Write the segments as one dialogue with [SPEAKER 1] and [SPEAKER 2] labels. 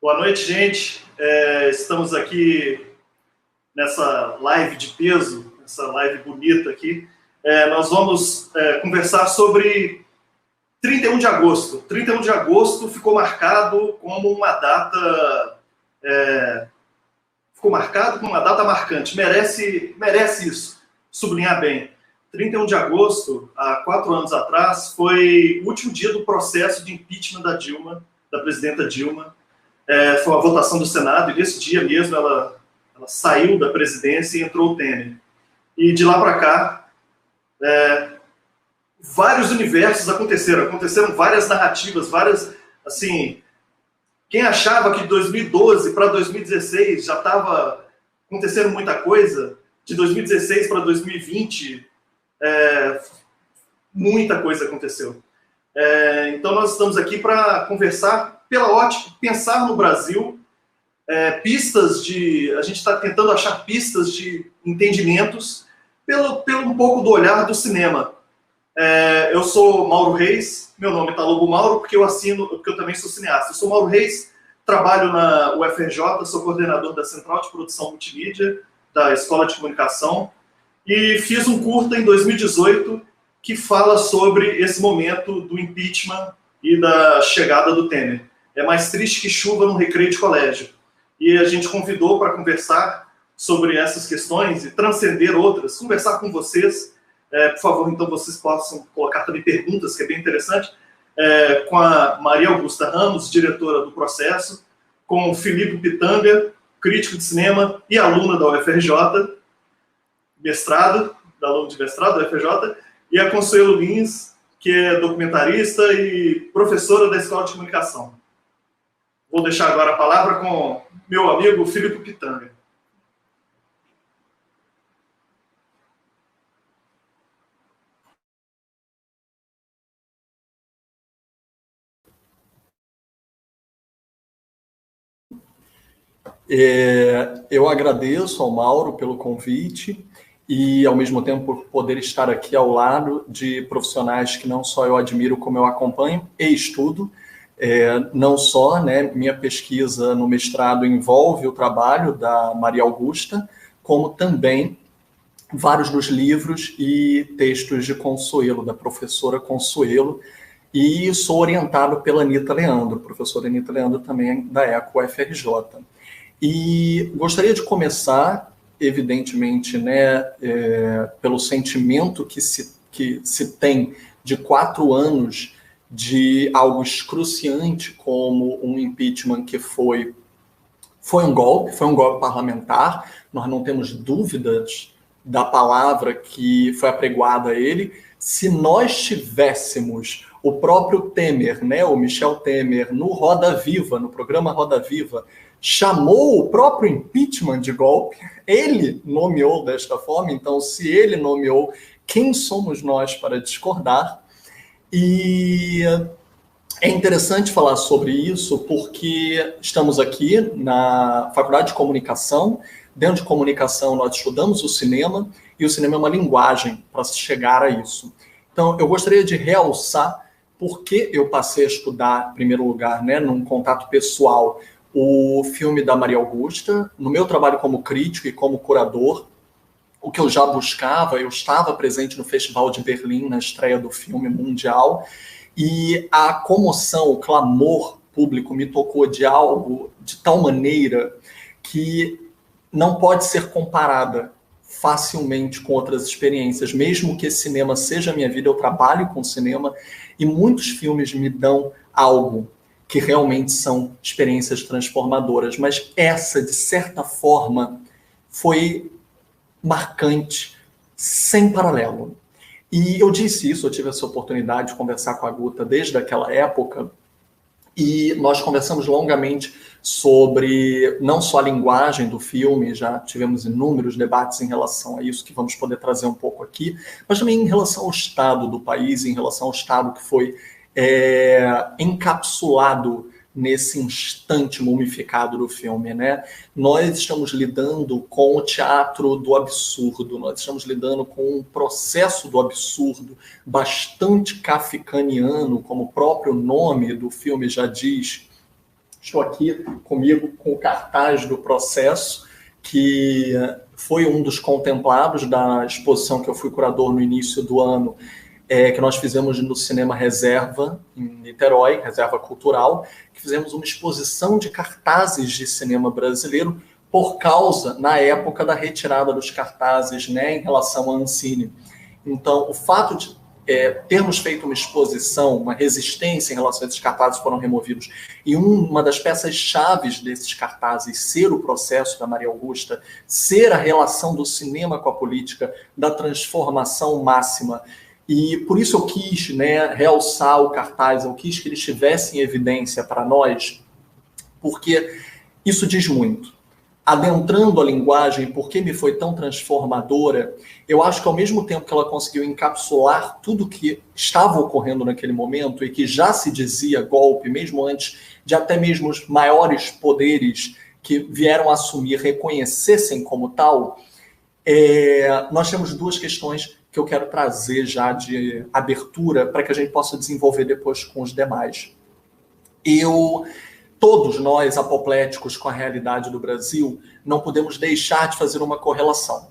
[SPEAKER 1] Boa noite, gente. Estamos aqui nessa live de peso, essa live bonita aqui. Nós vamos conversar sobre 31 de agosto. 31 de agosto ficou marcado como uma data... ficou marcado como uma data marcante. Merece isso, sublinhar bem. 31 de agosto, há 4 anos atrás, foi o último dia do processo de impeachment da Dilma, da presidenta Dilma. Foi uma votação do Senado, e nesse dia mesmo ela saiu da presidência e entrou o Temer. E de lá para cá, vários universos aconteceram várias narrativas, assim, quem achava que de 2012 para 2016 já estava acontecendo muita coisa, de 2016 para 2020, muita coisa aconteceu. Então nós estamos aqui para conversar pela ótica, pensar no Brasil, a gente está tentando achar pistas de entendimentos pelo um pouco do olhar do cinema. Eu sou Mauro Reis, meu nome está Lobo Mauro, porque eu também sou cineasta. Eu sou Mauro Reis, trabalho na UFRJ, sou coordenador da Central de Produção Multimídia, da Escola de Comunicação, e fiz um curta em 2018 que fala sobre esse momento do impeachment e da chegada do Temer. É mais triste que chuva no recreio de colégio. E a gente convidou para conversar sobre essas questões e transcender outras, conversar com vocês. Por favor, então, vocês possam colocar também perguntas, que é bem interessante, com a Maria Augusta Ramos, diretora do processo, com o Filipe Pitanga, crítico de cinema e aluna da UFRJ, aluno de mestrado da UFRJ, e a Consuelo Lins, que é documentarista e professora da Escola de Comunicação. Vou deixar agora a palavra com meu amigo Filipe Pitanga.
[SPEAKER 2] Eu agradeço ao Mauro pelo convite e, ao mesmo tempo, por poder estar aqui ao lado de profissionais que não só eu admiro, como eu acompanho e estudo. Não só, minha pesquisa no mestrado envolve o trabalho da Maria Augusta, como também vários dos livros e textos de Consuelo, da professora Consuelo, e sou orientado pela Anita Leandro, professora Anita Leandro também da ECO-UFRJ. E gostaria de começar, evidentemente, pelo sentimento que se tem de 4 anos de algo excruciante como um impeachment que foi um golpe parlamentar. Nós não temos dúvidas da palavra que foi apregoada a ele. Se nós tivéssemos o próprio Temer, o Michel Temer, no Roda Viva, no programa Roda Viva, chamou o próprio impeachment de golpe, ele nomeou desta forma, então se ele nomeou, quem somos nós para discordar? E é interessante falar sobre isso porque estamos aqui na Faculdade de Comunicação. Dentro de comunicação nós estudamos o cinema e o cinema é uma linguagem para se chegar a isso. Então eu gostaria de realçar por que eu passei a estudar, em primeiro lugar, num contato pessoal, o filme da Maria Augusta. No meu trabalho como crítico e como curador, o que eu já buscava, eu estava presente no Festival de Berlim, na estreia do filme mundial, e a comoção, o clamor público me tocou de algo de tal maneira que não pode ser comparada facilmente com outras experiências. Mesmo que esse cinema seja a minha vida, eu trabalho com cinema, e muitos filmes me dão algo que realmente são experiências transformadoras, mas essa, de certa forma, foi marcante, sem paralelo. E eu disse isso, eu tive essa oportunidade de conversar com a Guta desde aquela época, e nós conversamos longamente sobre não só a linguagem do filme, já tivemos inúmeros debates em relação a isso, que vamos poder trazer um pouco aqui, mas também em relação ao estado do país, em relação ao estado que foi encapsulado nesse instante mumificado do filme, Nós estamos lidando com o teatro do absurdo, nós estamos lidando com um processo do absurdo bastante kafkaniano, como o próprio nome do filme já diz, Estou aqui comigo com o cartaz do processo, que foi um dos contemplados da exposição que eu fui curador no início do ano, que nós fizemos no Cinema Reserva, em Niterói, Reserva Cultural, que fizemos uma exposição de cartazes de cinema brasileiro por causa, na época, da retirada dos cartazes, né, em relação à Ancine. Então, o fato de termos feito uma exposição, uma resistência em relação a esses cartazes foram removidos, e uma das peças-chaves desses cartazes ser o processo da Maria Augusta, ser a relação do cinema com a política, da transformação máxima. E por isso eu quis, né, realçar o cartaz, eu quis que ele estivesse em evidência para nós, porque isso diz muito. Adentrando a linguagem, por que me foi tão transformadora, eu acho que ao mesmo tempo que ela conseguiu encapsular tudo que estava ocorrendo naquele momento e que já se dizia golpe, mesmo antes de até mesmo os maiores poderes que vieram assumir reconhecessem como tal, nós temos duas questões que eu quero trazer já de abertura para que a gente possa desenvolver depois com os demais. Todos nós, apopléticos com a realidade do Brasil, não podemos deixar de fazer uma correlação.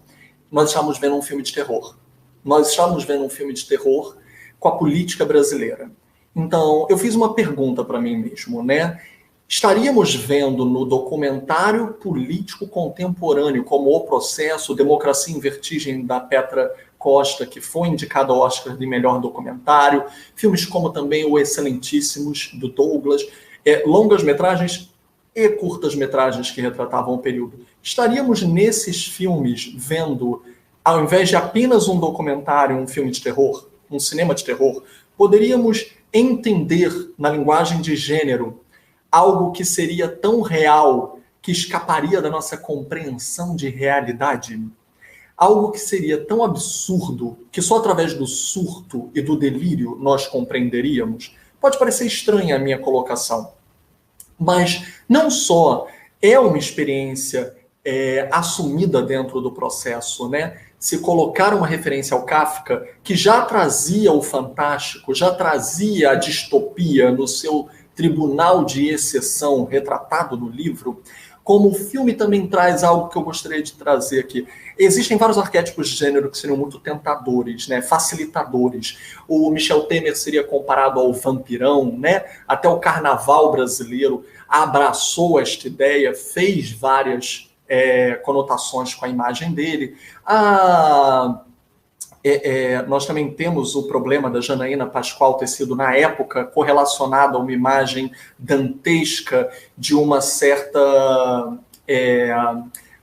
[SPEAKER 2] Nós estamos vendo um filme de terror. Nós estamos vendo um filme de terror com a política brasileira. Então, eu fiz uma pergunta para mim mesmo, né? Estaríamos vendo no documentário político contemporâneo, como O Processo, Democracia em Vertigem, da Petra Costa, que foi indicado ao Oscar de melhor documentário, filmes como também o Excelentíssimos, do Douglas, longas-metragens e curtas-metragens que retratavam o período. Estaríamos nesses filmes vendo, ao invés de apenas um documentário, um filme de terror, um cinema de terror, poderíamos entender na linguagem de gênero algo que seria tão real que escaparia da nossa compreensão de realidade? Algo que seria tão absurdo que só através do surto e do delírio nós compreenderíamos? Pode parecer estranha a minha colocação, mas não só é uma experiência assumida dentro do processo, né? Se colocar uma referência ao Kafka, que já trazia o fantástico, já trazia a distopia no seu tribunal de exceção retratado no livro, como o filme também traz algo que eu gostaria de trazer aqui. Existem vários arquétipos de gênero que seriam muito tentadores, né? Facilitadores. O Michel Temer seria comparado ao vampirão, né? Até o carnaval brasileiro abraçou esta ideia, fez várias conotações com a imagem dele. Nós também temos o problema da Janaína Pascoal ter sido, na época, correlacionada a uma imagem dantesca de uma certa...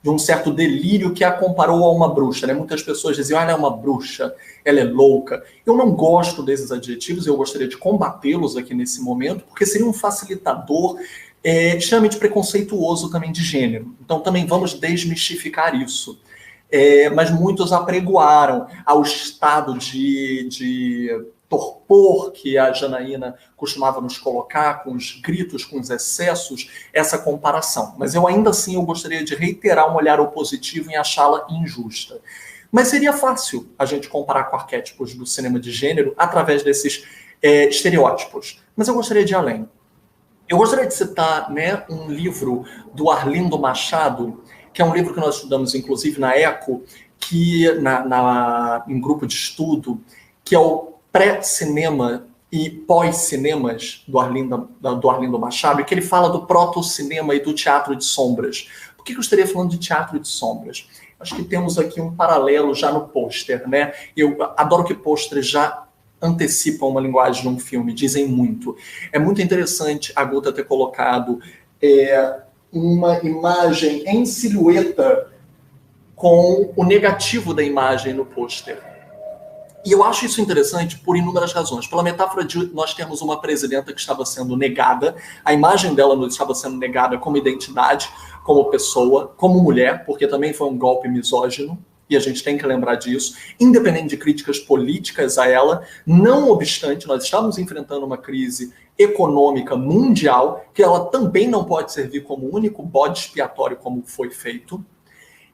[SPEAKER 2] de um certo delírio que a comparou a uma bruxa, né? Muitas pessoas diziam, ela é uma bruxa, ela é louca. Eu não gosto desses adjetivos, eu gostaria de combatê-los aqui nesse momento, porque seria um facilitador extremamente preconceituoso também de gênero. Então também vamos desmistificar isso. Mas muitos apregoaram ao estado de torpor que a Janaína costumava nos colocar, com os gritos, com os excessos, essa comparação. Mas eu ainda assim eu gostaria de reiterar um olhar opositivo em achá-la injusta. Mas seria fácil a gente comparar com arquétipos do cinema de gênero através desses estereótipos. Mas eu gostaria de ir além. Eu gostaria de citar, né, um livro do Arlindo Machado, que é um livro que nós estudamos, inclusive, na ECO, que, em grupo de estudo, que é o pré-cinema e pós-cinemas do Arlindo Machado, e que ele fala do proto-cinema e do teatro de sombras. Por que eu estaria falando de teatro de sombras? Acho que temos aqui um paralelo já no pôster, né? Eu adoro que pôsteres já antecipam uma linguagem de um filme, dizem muito. É muito interessante a Guta ter colocado uma imagem em silhueta com o negativo da imagem no pôster. E eu acho isso interessante por inúmeras razões. Pela metáfora de nós termos uma presidenta que estava sendo negada, a imagem dela estava sendo negada como identidade, como pessoa, como mulher, porque também foi um golpe misógino, e a gente tem que lembrar disso, independente de críticas políticas a ela. Não obstante, nós estamos enfrentando uma crise econômica mundial, que ela também não pode servir como único bode expiatório como foi feito,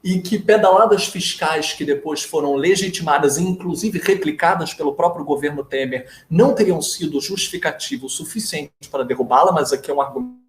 [SPEAKER 2] e que pedaladas fiscais que depois foram legitimadas e inclusive replicadas pelo próprio governo Temer não teriam sido justificativo o suficiente para derrubá-la, mas aqui é um argumento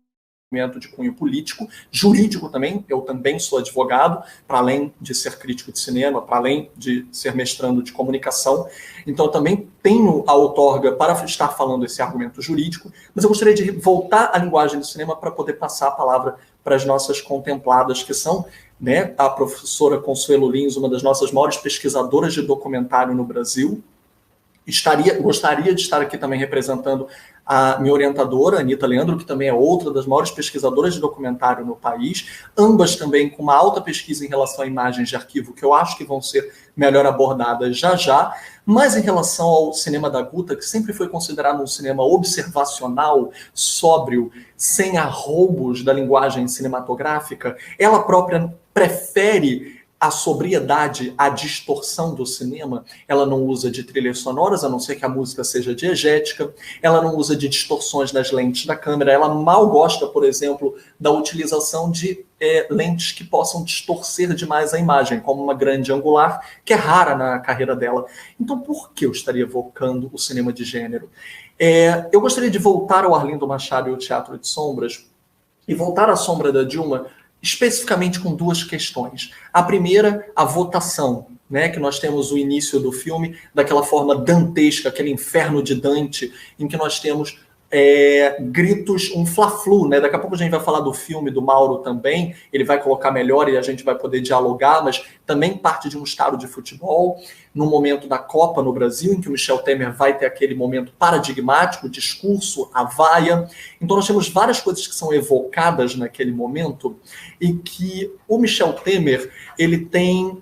[SPEAKER 2] de cunho político, jurídico também. Eu também sou advogado, para além de ser crítico de cinema, para além de ser mestrando de comunicação. Então, eu também tenho a outorga para estar falando esse argumento jurídico, mas eu gostaria de voltar à linguagem do cinema para poder passar a palavra para as nossas contempladas, que são, né, a professora Consuelo Lins, uma das nossas maiores pesquisadoras de documentário no Brasil. Gostaria de estar aqui também representando a minha orientadora, Anita Leandro, que também é outra das maiores pesquisadoras de documentário no país, ambas também com uma alta pesquisa em relação a imagens de arquivo, que eu acho que vão ser melhor abordadas já já, mas em relação ao cinema da Guta, que sempre foi considerado um cinema observacional, sóbrio, sem arroubos da linguagem cinematográfica, ela própria prefere a sobriedade, a distorção do cinema. Ela não usa de trilhas sonoras, a não ser que a música seja diegética, ela não usa de distorções nas lentes da câmera, ela mal gosta, por exemplo, da utilização de lentes que possam distorcer demais a imagem, como uma grande angular, que é rara na carreira dela. Então, por que eu estaria evocando o cinema de gênero? Eu gostaria de voltar ao Arlindo Machado e o Teatro de Sombras, e voltar à Sombra da Dilma, especificamente com duas questões. A primeira, a votação, né, que nós temos o início do filme daquela forma dantesca, aquele inferno de Dante, em que nós temos gritos, um fla-flu, né? Daqui a pouco a gente vai falar do filme do Mauro também, ele vai colocar melhor e a gente vai poder dialogar, mas também parte de um estado de futebol, no momento da Copa no Brasil, em que o Michel Temer vai ter aquele momento paradigmático, discurso, a vaia. Então nós temos várias coisas que são evocadas naquele momento e que o Michel Temer, ele tem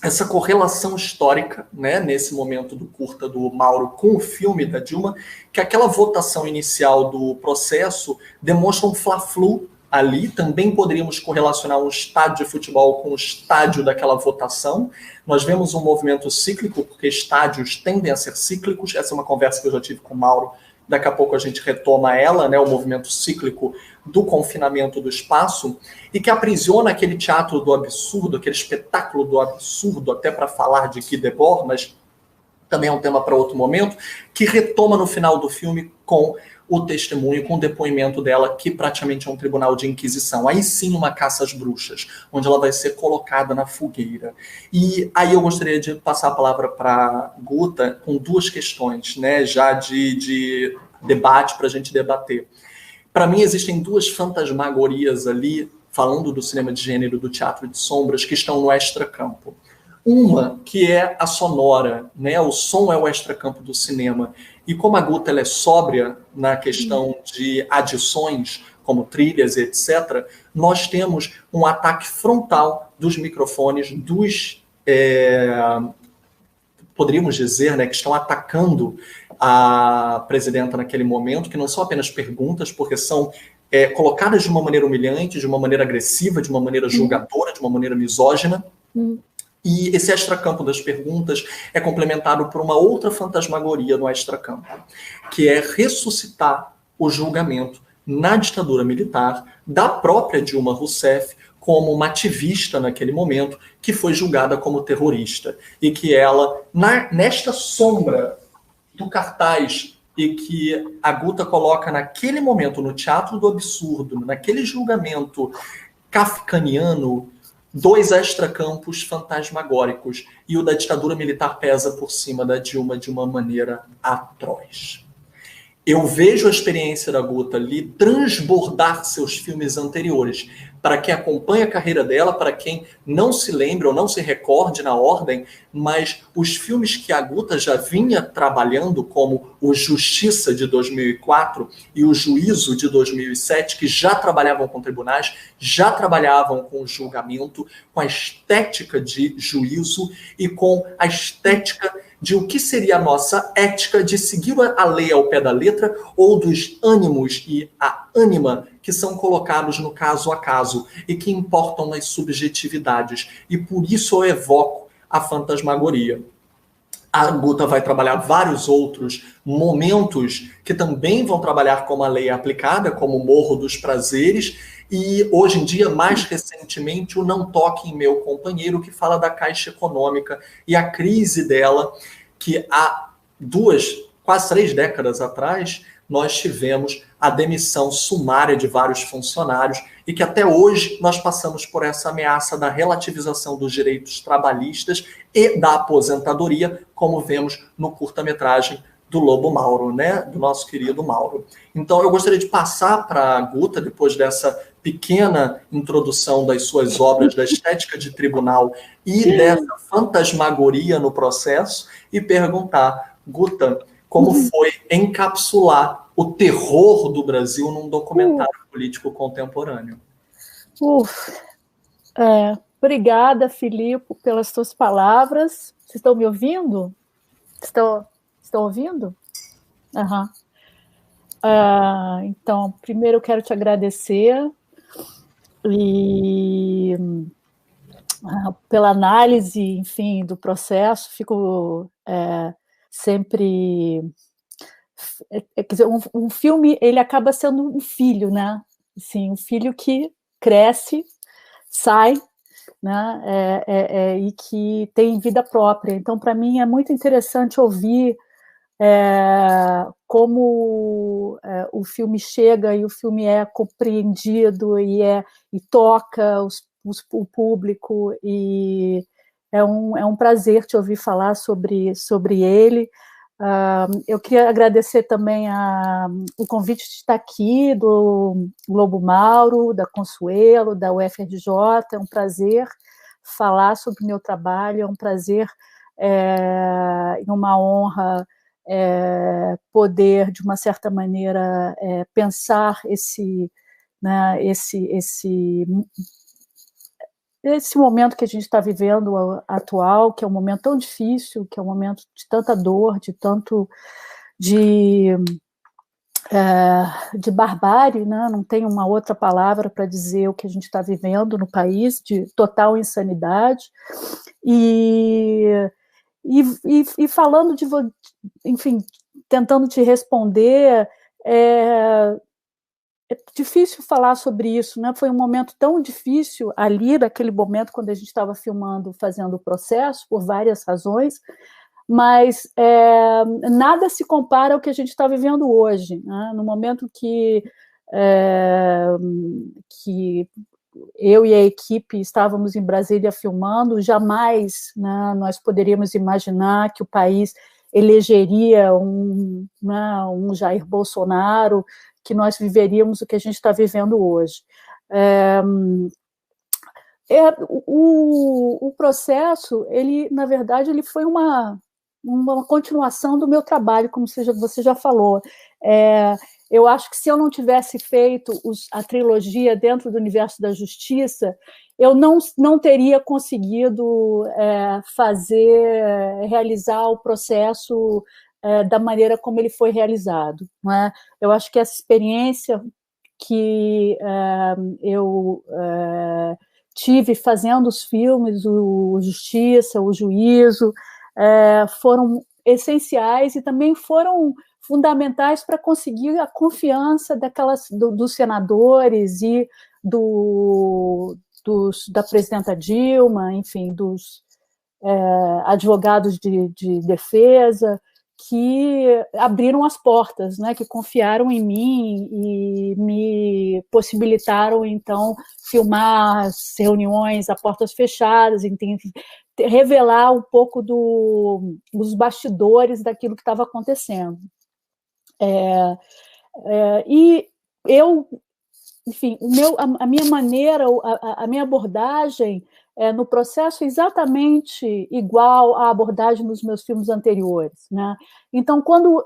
[SPEAKER 2] essa correlação histórica, né, nesse momento do curta do Mauro com o filme da Dilma, que aquela votação inicial do processo demonstra um fla-flu ali. Também poderíamos correlacionar um estádio de futebol com o estádio daquela votação. Nós vemos um movimento cíclico, porque estádios tendem a ser cíclicos. Essa é uma conversa que eu já tive com o Mauro. Daqui a pouco a gente retoma ela, né, o movimento cíclico do confinamento do espaço, e que aprisiona aquele teatro do absurdo, aquele espetáculo do absurdo, até para falar de Guy Debord, mas também é um tema para outro momento, que retoma no final do filme com o testemunho, com o depoimento dela, que praticamente é um tribunal de inquisição. Aí sim uma caça às bruxas, onde ela vai ser colocada na fogueira. E aí eu gostaria de passar a palavra para Guta com duas questões, né, já de debate para a gente debater. Para mim existem duas fantasmagorias ali, falando do cinema de gênero, do teatro de sombras, que estão no extracampo. Uma que é a sonora, né? O som é o extracampo do cinema. E como a Guta ela é sóbria na questão de adições, como trilhas e etc., nós temos um ataque frontal dos microfones, poderíamos dizer, né, que estão atacando a presidenta naquele momento, que não são apenas perguntas, porque são colocadas de uma maneira humilhante, de uma maneira agressiva, de uma maneira julgadora, de uma maneira misógina. E esse extracampo das perguntas é complementado por uma outra fantasmagoria no extracampo, que é ressuscitar o julgamento na ditadura militar da própria Dilma Rousseff como uma ativista naquele momento, que foi julgada como terrorista. E que ela, nesta sombra do cartaz, e que a Guta coloca naquele momento, no teatro do absurdo, naquele julgamento kafkaniano, dois extracampos fantasmagóricos, e o da ditadura militar pesa por cima da Dilma de uma maneira atroz. Eu vejo a experiência da Guta ali transbordar seus filmes anteriores. Para quem acompanha a carreira dela, para quem não se lembra ou não se recorde na ordem, mas os filmes que a Guta já vinha trabalhando, como o Justiça, de 2004, e o Juízo, de 2007, que já trabalhavam com tribunais, já trabalhavam com julgamento, com a estética de juízo e com a estética de o que seria a nossa ética de seguir a lei ao pé da letra, ou dos ânimos e a ânima que são colocados no caso a caso e que importam nas subjetividades. E por isso eu evoco a fantasmagoria. A Guta vai trabalhar vários outros momentos que também vão trabalhar como a lei é aplicada, como o Morro dos Prazeres, e hoje em dia, mais recentemente, o Não Toque em Meu Companheiro, que fala da Caixa Econômica e a crise dela, que há duas quase 3 décadas atrás, nós tivemos a demissão sumária de vários funcionários e que até hoje nós passamos por essa ameaça da relativização dos direitos trabalhistas e da aposentadoria, como vemos no curta-metragem do Lobo Mauro, né? Do nosso querido Mauro. Então, eu gostaria de passar para a Guta, depois dessa pequena introdução das suas obras, da estética de tribunal e dessa fantasmagoria no processo, e perguntar, Guta, como foi encapsular o terror do Brasil num documentário político contemporâneo?
[SPEAKER 3] Obrigada, Filipe, pelas suas palavras. Vocês estão me ouvindo? Estão ouvindo? Uhum. Então, primeiro eu quero te agradecer pela análise, enfim, do processo. Fico sempre... Quer dizer, um filme, ele acaba sendo um filho, né? Assim, um filho que cresce, sai, né? E que tem vida própria. Então, para mim, é muito interessante ouvir como o filme chega e o filme é compreendido e toca o público, e é um prazer te ouvir falar sobre ele. Eu queria agradecer também o convite de estar aqui, do Lobo Mauro, da Consuelo, da UFRJ. É um prazer falar sobre o meu trabalho, é um prazer e uma honra poder, de uma certa maneira, pensar esse momento que a gente está vivendo atual, que é um momento tão difícil, que é um momento de tanta dor, de tanto de barbárie, né? Não tem uma outra palavra para dizer o que a gente está vivendo no país, de total insanidade. E falando enfim, tentando te responder, é difícil falar sobre isso, né? Foi um momento tão difícil ali, naquele momento, quando a gente estava filmando, fazendo o processo, por várias razões, mas nada se compara ao que a gente está vivendo hoje, né? No momento que eu e a equipe estávamos em Brasília filmando, jamais, né, nós poderíamos imaginar que o país elegeria um Jair Bolsonaro, que nós viveríamos o que a gente está vivendo hoje. O processo, ele, na verdade, ele foi uma continuação do meu trabalho, como você já falou. Eu acho que se eu não tivesse feito a trilogia dentro do universo da justiça, eu não teria conseguido realizar o processo da maneira como ele foi realizado, não é? Eu acho que essa experiência que eu tive fazendo os filmes, o Justiça, o Juízo, foram essenciais e também foram fundamentais para conseguir a confiança dos senadores e da presidenta Dilma, enfim, dos advogados de defesa, que abriram as portas, né, que confiaram em mim e me possibilitaram, então, filmar as reuniões a portas fechadas, revelar um pouco dos bastidores daquilo que estava acontecendo. E eu, enfim, a minha maneira, a minha abordagem no processo é exatamente igual à abordagem nos meus filmes anteriores, né? Então, quando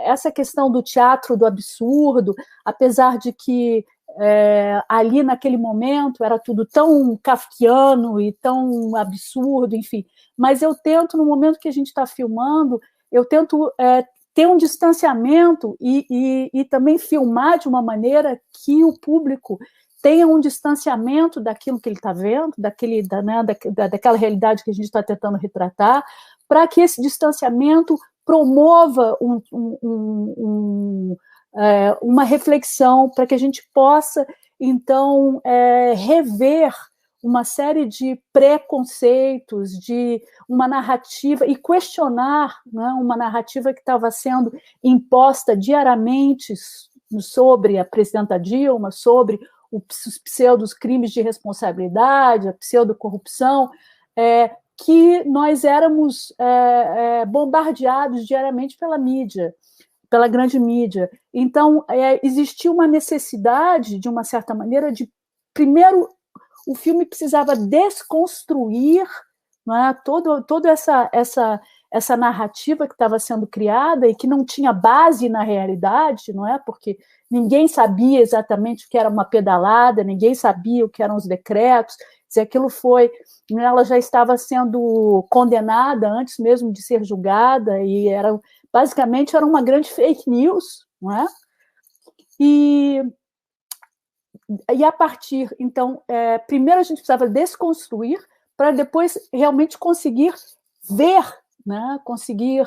[SPEAKER 3] essa questão do teatro do absurdo, apesar de que ali naquele momento era tudo tão kafkiano e tão absurdo, enfim, mas eu tento, no momento que a gente está filmando, eu tento ter um distanciamento e também filmar de uma maneira que o público tenha um distanciamento daquilo que ele está vendo, daquela realidade que a gente está tentando retratar, para que esse distanciamento promova uma reflexão, para que a gente possa, então, rever uma série de preconceitos, de uma narrativa, e questionar, né, uma narrativa que estava sendo imposta diariamente sobre a presidenta Dilma, sobre os pseudos crimes de responsabilidade, a pseudo-corrupção, que nós éramos bombardeados diariamente pela mídia, pela grande mídia. Então, existia uma necessidade, de uma certa maneira, de, primeiro, o filme precisava desconstruir, não é, toda essa narrativa que estava sendo criada e que não tinha base na realidade, não é? Porque ninguém sabia exatamente o que era uma pedalada, ninguém sabia o que eram os decretos, se aquilo foi... Ela já estava sendo condenada antes mesmo de ser julgada, e basicamente era uma grande fake news, não é? E a partir, então, primeiro a gente precisava desconstruir para depois realmente conseguir ver, né? Conseguir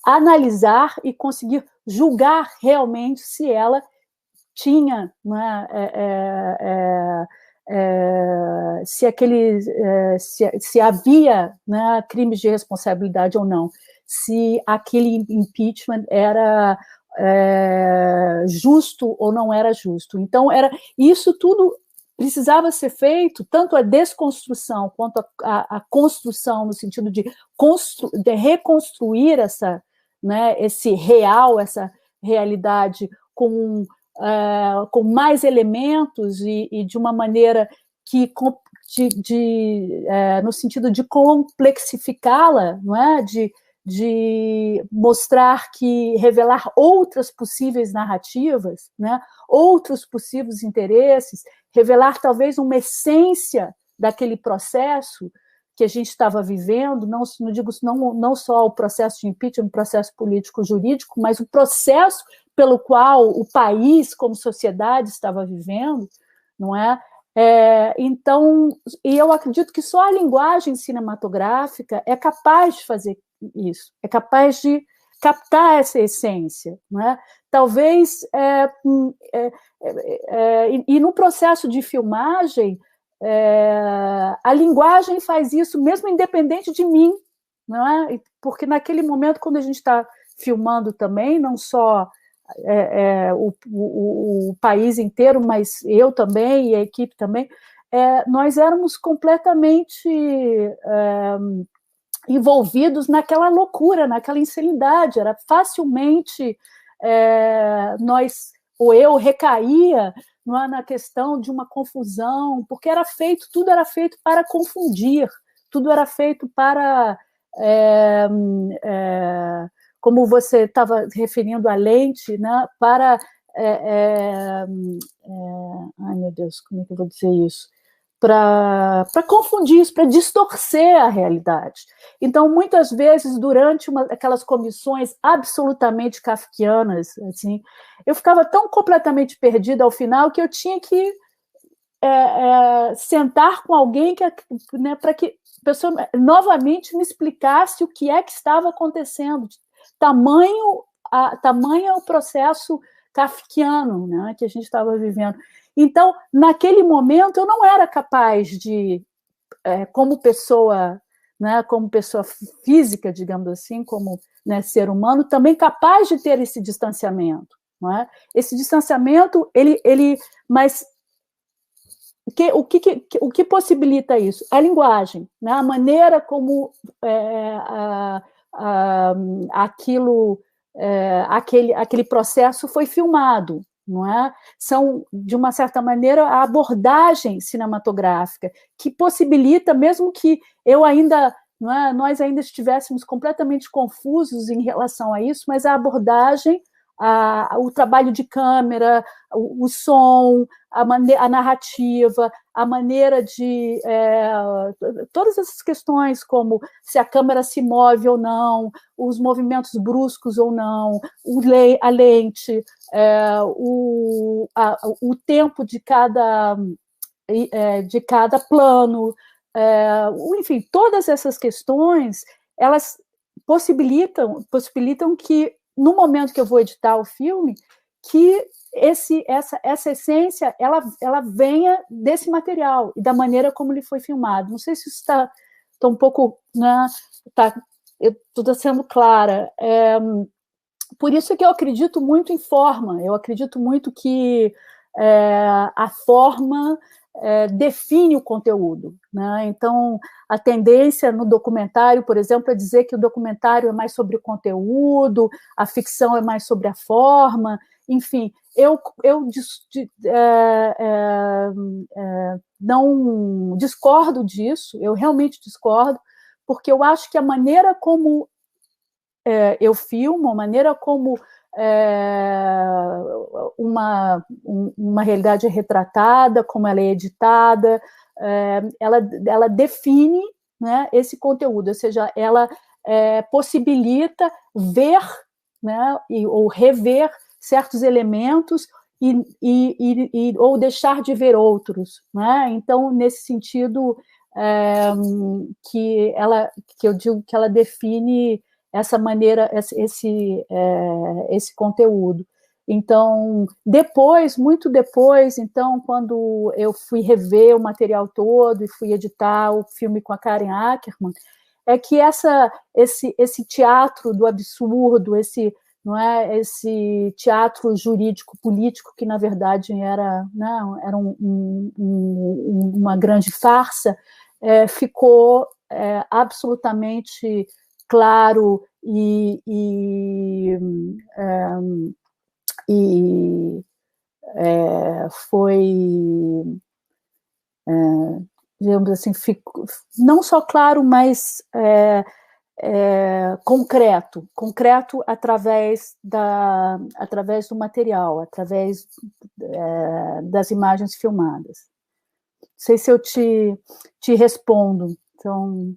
[SPEAKER 3] analisar e conseguir julgar realmente se ela tinha, né? Se havia, né, crimes de responsabilidade ou não, se aquele impeachment era justo ou não era justo. Então, isso tudo precisava ser feito, tanto a desconstrução quanto a construção, no sentido de reconstruir esse real, essa realidade com mais elementos e de uma maneira que no sentido de complexificá-la, não é? De mostrar revelar outras possíveis narrativas, né? Outros possíveis interesses, revelar talvez uma essência daquele processo que a gente estava vivendo, não digo não só o processo de impeachment, o processo político-jurídico, mas o processo pelo qual o país, como sociedade, estava vivendo, não é? Então, e eu acredito que só a linguagem cinematográfica é capaz de fazer isso, é capaz de captar essa essência, não é? Talvez, e no processo de filmagem, a linguagem faz isso mesmo independente de mim, não é? Porque naquele momento, quando a gente está filmando também, não só o país inteiro, mas eu também e a equipe também, nós éramos completamente envolvidos naquela loucura, naquela insanidade. Era facilmente eu recaía na questão de uma confusão, porque tudo era feito para confundir, tudo era feito para como você estava referindo à lente, né, para ai meu Deus, como é que eu vou dizer isso? Para confundir isso, para distorcer a realidade. Então, muitas vezes, durante aquelas comissões absolutamente kafkianas, assim, eu ficava tão completamente perdida ao final que eu tinha que sentar com alguém né, para que a pessoa novamente me explicasse o que é que estava acontecendo. Tamanho o processo kafkiano, né, que a gente estava vivendo. Então, naquele momento, eu não era capaz de, como pessoa, né, como pessoa física, digamos assim, como, né, ser humano, também capaz de ter esse distanciamento. Não é? Esse distanciamento, mas o que possibilita isso? A linguagem, né, a maneira como aquele processo foi filmado, não é? São, de uma certa maneira, a abordagem cinematográfica que possibilita, mesmo que nós ainda estivéssemos completamente confusos em relação a isso, mas a abordagem, o trabalho de câmera, o som, a narrativa, a maneira de... todas essas questões, como se a câmera se move ou não, os movimentos bruscos ou não, a lente, o tempo de cada plano, enfim, todas essas questões, elas possibilitam que, no momento que eu vou editar o filme, que essa essência ela venha desse material e da maneira como ele foi filmado. Não sei se isso está um pouco, né, eu estou sendo clara. Por isso é que eu acredito muito em forma. Eu acredito muito que a forma define o conteúdo, né? Então, a tendência no documentário, por exemplo, é dizer que o documentário é mais sobre o conteúdo, a ficção é mais sobre a forma, enfim. Eu não discordo disso, eu realmente discordo, porque eu acho que a maneira como eu filmo, a maneira como uma realidade é retratada, como ela é editada, ela define, né, esse conteúdo, ou seja, ela possibilita ver, né, ou rever certos elementos ou deixar de ver outros, né? Então, nesse sentido, que eu digo que ela define essa maneira, esse conteúdo. Então, muito depois, então, quando eu fui rever o material todo e fui editar o filme com a Karen Ackerman, é que esse teatro do absurdo, esse teatro jurídico-político, que, na verdade, era uma grande farsa, ficou absolutamente claro e foi, digamos assim, não só claro, mas concreto através do material, através das imagens filmadas. Não sei se eu te respondo. Então...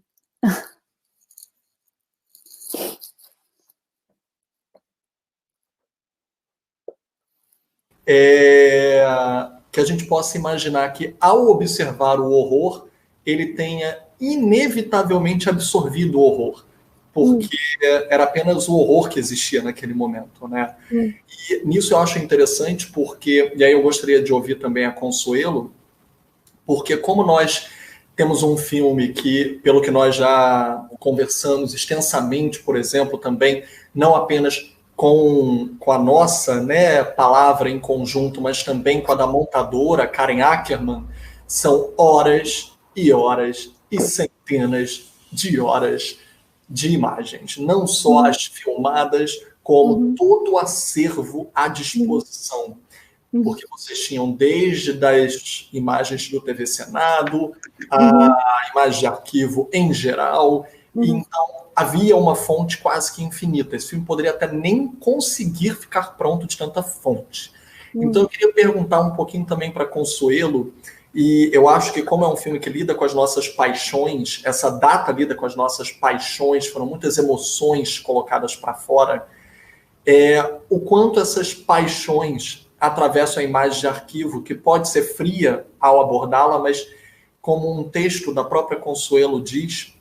[SPEAKER 2] Que a gente possa imaginar que, ao observar o horror, ele tenha inevitavelmente absorvido o horror, porque era apenas o horror que existia naquele momento, né? E nisso eu acho interessante, porque, e aí eu gostaria de ouvir também a Consuelo, porque como nós temos um filme que, pelo que nós já conversamos extensamente, por exemplo, também, não apenas com a nossa, né, palavra em conjunto, mas também com a da montadora, Karen Ackerman, são horas e horas e centenas de horas de imagens. Não só as filmadas, como todo o acervo à disposição. Porque vocês tinham desde as imagens do TV Senado, a imagem de arquivo em geral, e então havia uma fonte quase que infinita. Esse filme poderia até nem conseguir ficar pronto de tanta fonte. Então eu queria perguntar um pouquinho também para Consuelo, e eu acho que como é um filme que lida com as nossas paixões, essa data lida com as nossas paixões, foram muitas emoções colocadas para fora, o quanto essas paixões atravessam a imagem de arquivo, que pode ser fria ao abordá-la, mas como um texto da própria Consuelo diz,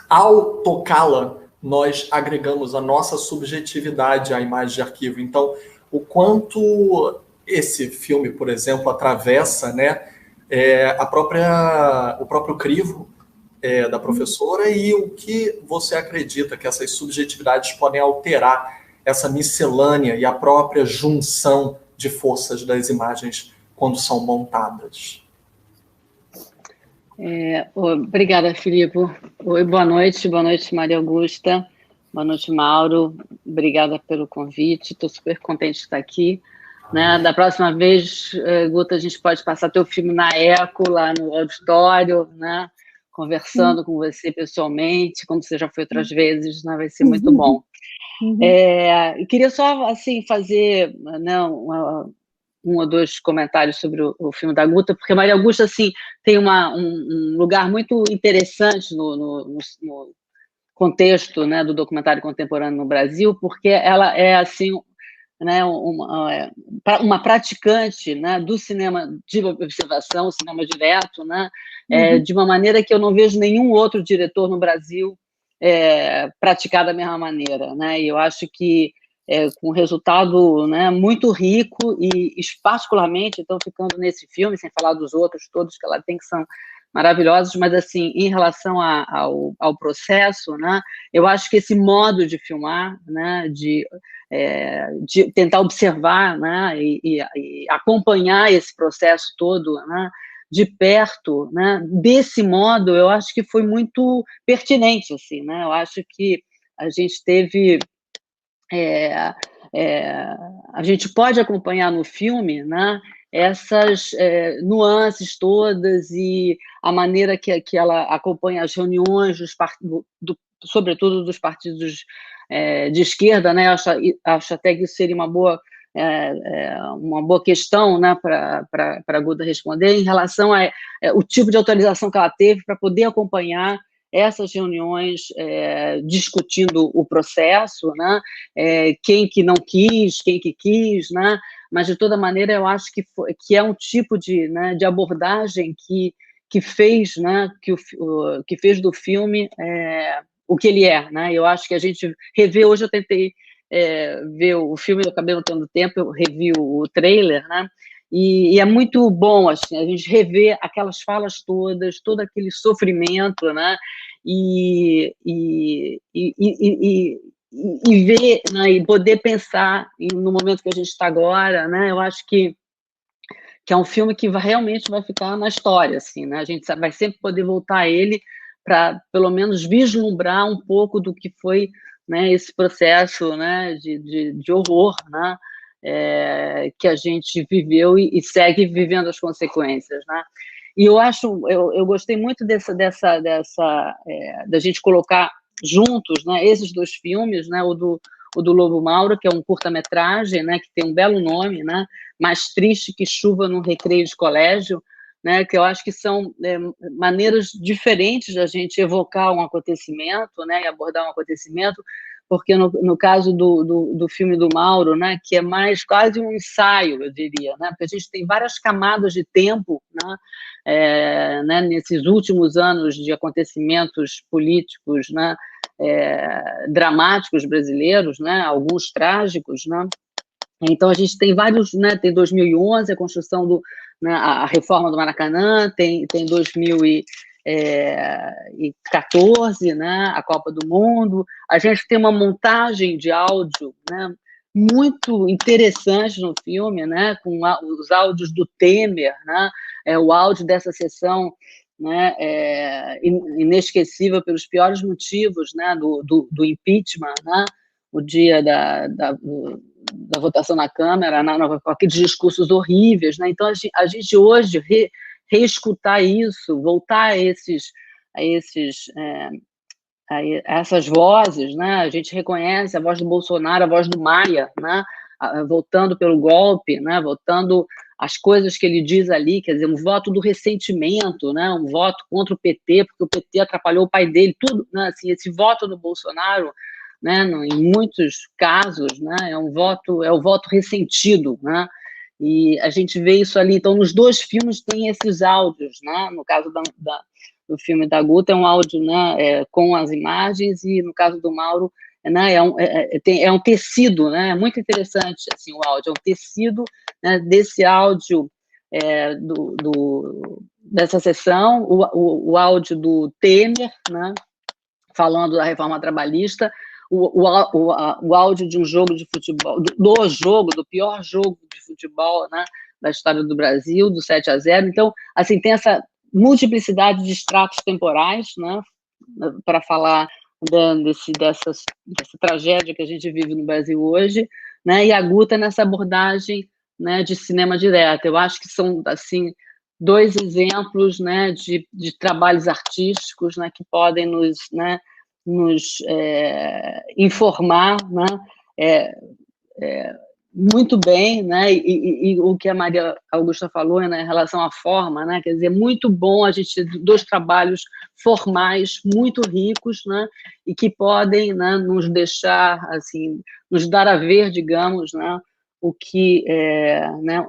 [SPEAKER 2] ao tocá-la, nós agregamos a nossa subjetividade à imagem de arquivo. Então, o quanto esse filme, por exemplo, atravessa, né, o próprio crivo da professora, e o que você acredita que essas subjetividades podem alterar essa miscelânea e a própria junção de forças das imagens quando são montadas.
[SPEAKER 4] Obrigada, Filipe. Oi, boa noite, Maria Augusta, boa noite, Mauro, obrigada pelo convite, estou super contente de estar aqui. Né? Da próxima vez, Guta, a gente pode passar teu filme na Eco, lá no auditório, né? Conversando com você pessoalmente, como você já foi outras vezes, né? Vai ser muito bom. Eu queria só assim, fazer, né, um ou dois comentários sobre o filme da Guta, porque a Maria Augusta assim, tem um lugar muito interessante no contexto, né, do documentário contemporâneo no Brasil, porque ela é assim, né, uma praticante, né, do cinema de observação, cinema direto, né, de uma maneira que eu não vejo nenhum outro diretor no Brasil praticar da mesma maneira, né? E eu acho que com um resultado, né, muito rico e, particularmente, então, ficando nesse filme, sem falar dos outros todos que ela tem, que são maravilhosos, mas, assim, em relação ao processo, né, eu acho que esse modo de filmar, né, de tentar observar, né, e acompanhar esse processo todo, né, de perto, né, desse modo, eu acho que foi muito pertinente, assim, né, eu acho que a gente teve... a gente pode acompanhar no filme, né, essas nuances todas e a maneira que ela acompanha as reuniões, sobretudo dos partidos de esquerda, né, acho até que isso seria uma boa questão, né, para a Guta responder, em relação ao tipo de autorização que ela teve para poder acompanhar essas reuniões discutindo o processo, né, quem que não quis, quem que quis, né, mas, de toda maneira, eu acho que é um tipo né, de abordagem que fez, né, que fez do filme o que ele é, né, eu acho que a gente revê, hoje eu tentei ver o filme, eu acabei não tendo tempo, eu revi o trailer, né, e é muito bom, assim, a gente rever aquelas falas todas, todo aquele sofrimento, né, e ver, né, e poder pensar no momento que a gente está agora, né, eu acho que é um filme que realmente vai ficar na história, assim, né, a gente vai sempre poder voltar a ele para, pelo menos, vislumbrar um pouco do que foi, né, esse processo, né, de horror, né, que a gente viveu e segue vivendo as consequências, né? E eu gostei muito da gente colocar juntos, né, esses dois filmes, né, o do Lobo Mauro, que é um curta-metragem, né, que tem um belo nome, né, Mais Triste que Chuva no Recreio de Colégio, né, que eu acho que são maneiras diferentes da gente evocar um acontecimento, né, e abordar um acontecimento, porque no caso do filme do Mauro, né, que é mais quase um ensaio, eu diria, né, porque a gente tem várias camadas de tempo, né, nesses últimos anos de acontecimentos políticos, né, dramáticos brasileiros, né, alguns trágicos, né. Então, a gente tem vários, né, tem 2011, a construção né, a reforma do Maracanã, tem 2014, né, a Copa do Mundo, a gente tem uma montagem de áudio, né, muito interessante no filme, né, com os áudios do Temer, né, o áudio dessa sessão, né, inesquecível pelos piores motivos, né, do impeachment, né, o dia da votação na Câmara, com aqueles discursos horríveis, né? Então, a gente hoje reescutar isso, voltar a essas vozes, né? A gente reconhece a voz do Bolsonaro, a voz do Maia, né? Voltando pelo golpe, né? Voltando as coisas que ele diz ali, quer dizer, um voto do ressentimento, né? Um voto contra o PT, porque o PT atrapalhou o pai dele, tudo, né? Assim, esse voto do Bolsonaro, né, em muitos casos, né, é o voto ressentido, né, e a gente vê isso ali. Então, nos dois filmes tem esses áudios, né, no caso do filme da Guta é um áudio, né, com as imagens, e no caso do Mauro, né, é um tecido, né, é muito interessante, assim, o áudio, é um tecido, né, desse áudio dessa sessão, o áudio do Temer, né, falando da reforma trabalhista, o áudio de um jogo de futebol, do pior jogo de futebol, né, da história do Brasil, do 7-0. Então, assim, tem essa multiplicidade de estratos temporais, né, para falar dessa tragédia que a gente vive no Brasil hoje, né, e a Guta nessa abordagem, né, de cinema direto. Eu acho que são, assim, dois exemplos, né, de trabalhos artísticos, né, que podem nos informar, né, muito bem, né, e o que a Maria Augusta falou, né, em relação à forma, né, quer dizer, muito bom a gente ter dois trabalhos formais muito ricos, né, e que podem, né, nos deixar, assim, nos dar a ver, digamos, né, o que né,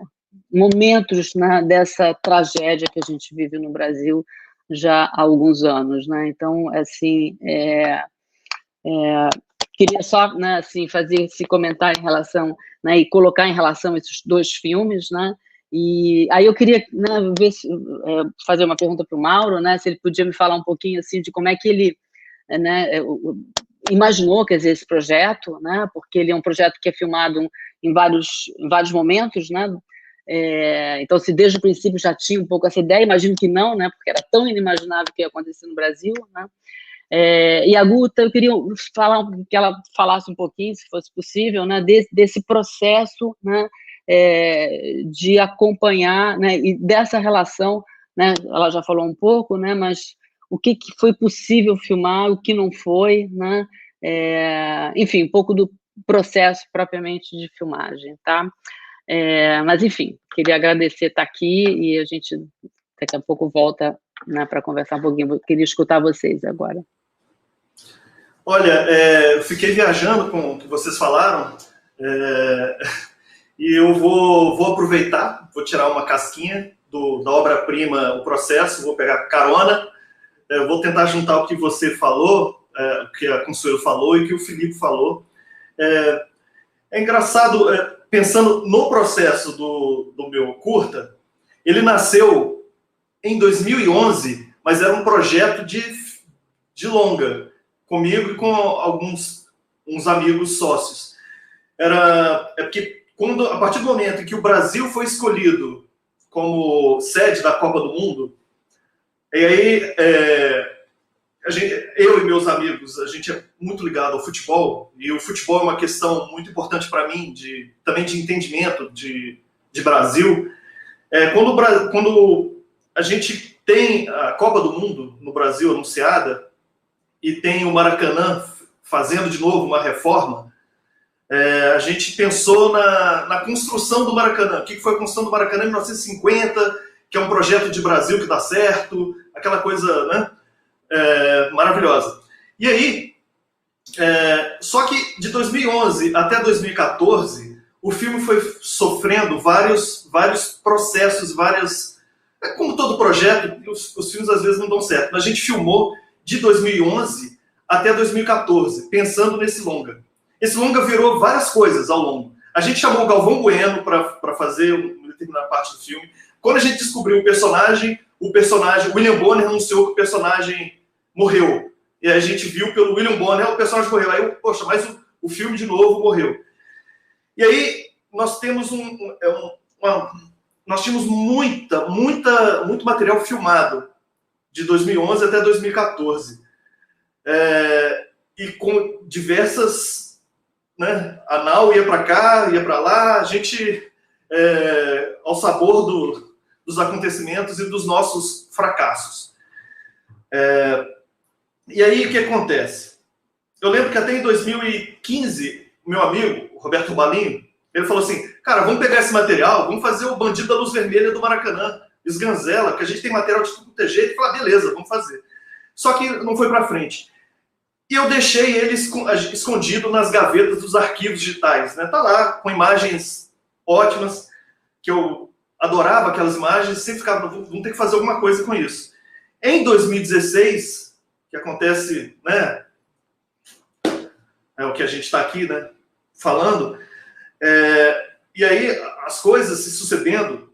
[SPEAKER 4] momentos, né, dessa tragédia que a gente vive no Brasil já há alguns anos, né? Então, assim, queria só, né, assim, fazer esse comentário em relação, né, e colocar em relação a esses dois filmes, né, e aí eu queria, né, ver se, fazer uma pergunta para o Mauro, né, se ele podia me falar um pouquinho, assim, de como é que ele, né, imaginou, quer dizer, esse projeto, né, porque ele é um projeto que é filmado em vários momentos, né, então, se desde o princípio já tinha um pouco essa ideia, imagino que não, né, porque era tão inimaginável que ia acontecer no Brasil, né. E a Guta, eu queria que ela falasse um pouquinho, se fosse possível, né, desse processo, né, de acompanhar, né, e dessa relação, né, ela já falou um pouco, né, mas o que foi possível filmar, o que não foi, né, enfim, um pouco do processo propriamente de filmagem, tá? Mas, enfim, queria agradecer estar aqui e a gente daqui a pouco volta, né, para conversar um pouquinho. Queria escutar vocês agora.
[SPEAKER 1] Olha, eu fiquei viajando com o que vocês falaram e eu vou aproveitar, vou tirar uma casquinha da obra-prima, o processo, vou pegar carona, vou tentar juntar o que você falou, o que a Consuelo falou e o que o Filipe falou. É engraçado, pensando no processo do meu curta, ele nasceu em 2011, mas era um projeto de longa, comigo e com uns amigos sócios. Porque a partir do momento em que o Brasil foi escolhido como sede da Copa do Mundo, e aí eu e meus amigos, a gente é muito ligado ao futebol, e o futebol é uma questão muito importante para mim, também de entendimento de Brasil. Quando a gente tem a Copa do Mundo no Brasil anunciada, e tem o Maracanã fazendo de novo uma reforma, a gente pensou na construção do Maracanã. O que foi a construção do Maracanã em 1950, que é um projeto de Brasil que dá certo, aquela coisa, né, maravilhosa. E aí, só que de 2011 até 2014, o filme foi sofrendo vários processos, como todo projeto, os filmes às vezes não dão certo, mas a gente filmou de 2011 até 2014, pensando nesse longa. Esse longa virou várias coisas ao longo. A gente chamou o Galvão Bueno para fazer uma determinada parte do filme. Quando a gente descobriu o personagem, William Bonner anunciou que o personagem morreu. E a gente viu pelo William Bonner, o personagem morreu. Aí, poxa, mas o filme de novo morreu. E aí, nós temos nós tínhamos muito material filmado de 2011 até 2014. E com diversas, né, a Nau ia para cá, ia para lá, a gente ao sabor dos acontecimentos e dos nossos fracassos. E aí, o que acontece? Eu lembro que até em 2015, meu amigo, o Roberto Balinho, ele falou assim, cara, vamos pegar esse material, vamos fazer o Bandido da Luz Vermelha do Maracanã, Esganzela, que a gente tem material de tudo ter jeito, e falar, beleza, vamos fazer. Só que não foi para frente. E eu deixei ele escondido nas gavetas dos arquivos digitais, né? Tá lá, com imagens ótimas, que eu adorava aquelas imagens, sempre ficava, vamos ter que fazer alguma coisa com isso. Em 2016, que acontece, né? É o que a gente está aqui, né? Falando. E aí, as coisas se sucedendo,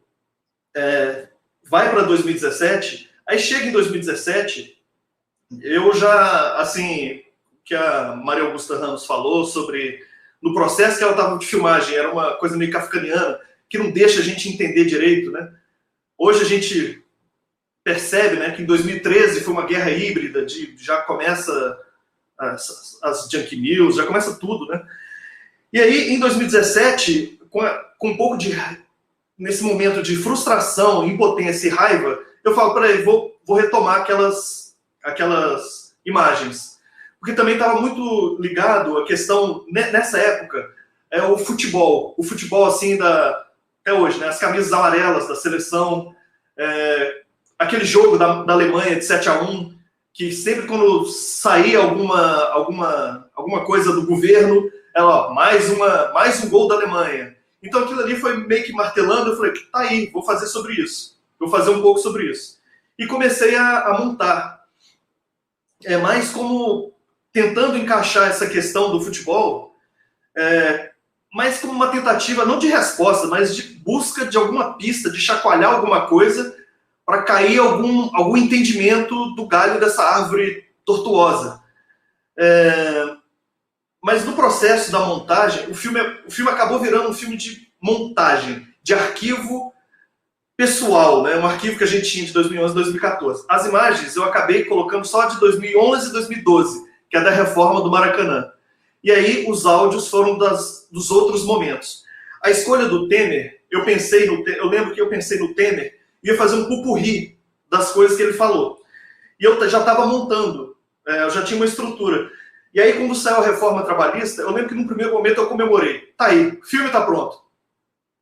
[SPEAKER 1] vai para 2017, aí chega em 2017, eu já, assim, que a Maria Augusta Ramos falou sobre, no processo que ela estava de filmagem, era uma coisa meio kafkaniana, que não deixa a gente entender direito, né? Hoje a gente percebe, né, que em 2013 foi uma guerra híbrida, já começa as junk news, já começa tudo, né? E aí, em 2017, com um pouco nesse momento de frustração, impotência e raiva, eu falo, peraí, vou retomar aquelas imagens. Porque também estava muito ligado a questão, nessa época, o futebol. O futebol, assim, até hoje, né? As camisas amarelas da seleção, aquele jogo da Alemanha de 7-1, que sempre quando saía alguma coisa do governo, mais um gol da Alemanha. Então aquilo ali foi meio que martelando, eu falei, tá aí, vou fazer sobre isso. Vou fazer um pouco sobre isso. E comecei a montar. Mais como tentando encaixar essa questão do futebol, mas como uma tentativa, não de resposta, mas de busca de alguma pista, de chacoalhar alguma coisa para cair algum entendimento do galho dessa árvore tortuosa. Mas no processo da montagem, o filme acabou virando um filme de montagem, de arquivo pessoal, né? Um arquivo que a gente tinha de 2011 e 2014. As imagens eu acabei colocando só de 2011 e 2012, que é da reforma do Maracanã. E aí os áudios foram dos outros momentos. A escolha do Temer, eu lembro que eu pensei no Temer, ia fazer um pupurri das coisas que ele falou. E eu já estava montando, eu já tinha uma estrutura. E aí, quando saiu a reforma trabalhista, eu lembro que no primeiro momento eu comemorei. Tá aí, o filme tá pronto.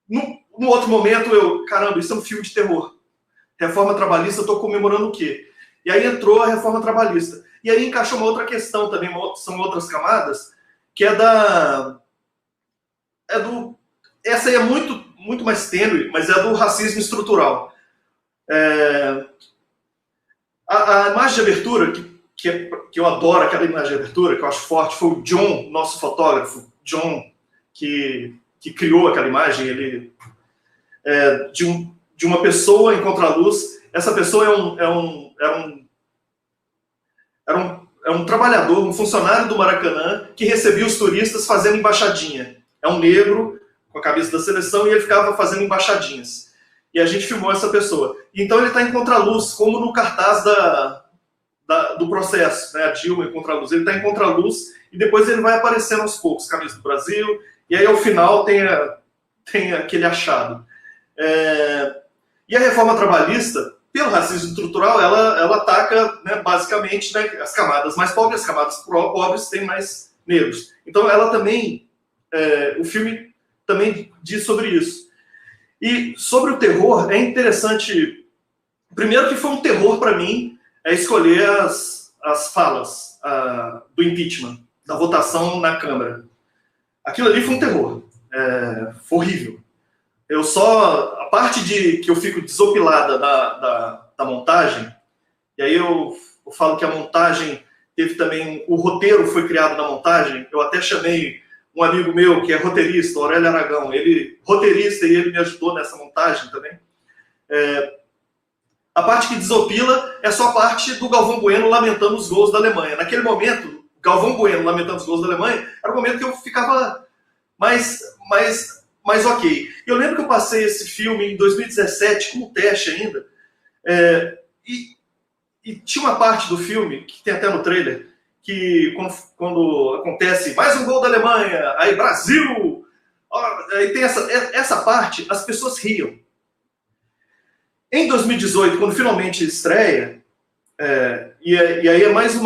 [SPEAKER 1] No outro momento, caramba, isso é um filme de terror. Reforma trabalhista, eu tô comemorando o quê? E aí entrou a reforma trabalhista. E aí encaixou uma outra questão também, são outras camadas, que essa aí é muito, muito mais tênue, mas é do racismo estrutural. A imagem de abertura, que eu adoro, aquela imagem de abertura, que eu acho forte, foi o John, nosso fotógrafo, John, que criou aquela imagem, ele de uma pessoa em contraluz. Essa pessoa é um trabalhador, um funcionário do Maracanã, que recebia os turistas fazendo embaixadinha. É um negro, com a camisa da seleção, e ele ficava fazendo embaixadinhas. E a gente filmou essa pessoa. Então ele está em contraluz, como no cartaz do processo, né? A Dilma em contraluz. Ele está em contraluz e depois ele vai aparecendo aos poucos, camisa do Brasil, e aí ao final tem aquele achado. E a reforma trabalhista, pelo racismo estrutural, ela ataca, né, basicamente, né, as camadas mais pobres, as camadas pobres têm mais negros. Então ela também, o filme também diz sobre isso. E sobre o terror, é interessante, primeiro que foi um terror para mim, escolher as falas do impeachment, da votação na Câmara. Aquilo ali foi um terror. Foi horrível. A parte que eu fico desopilada da montagem, e aí eu falo que a montagem teve também, o roteiro foi criado na montagem, eu até chamei um amigo meu que é roteirista, Aurélio Aragão, roteirista, e ele me ajudou nessa montagem também. A parte que desopila é só a parte do Galvão Bueno lamentando os gols da Alemanha. Naquele momento, Galvão Bueno lamentando os gols da Alemanha, era o momento que eu ficava mais ok. Eu lembro que eu passei esse filme em 2017 como teste ainda, e tinha uma parte do filme, que tem até no trailer, que quando acontece mais um gol da Alemanha, aí Brasil, aí tem essa parte, as pessoas riam. Em 2018, quando finalmente estreia, e aí é mais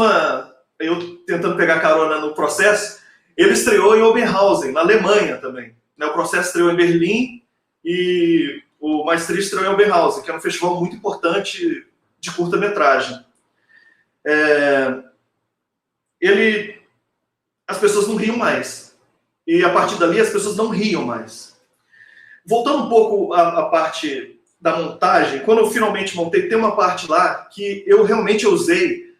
[SPEAKER 1] eu tentando pegar carona no processo, ele estreou em Oberhausen, na Alemanha também. O processo estreou em Berlim e o Mais Triste estreou em Oberhausen, que é um festival muito importante de curta-metragem. As pessoas não riam mais. E a partir dali as pessoas não riam mais. Voltando um pouco à parte da montagem, quando eu finalmente montei, tem uma parte lá que eu realmente usei,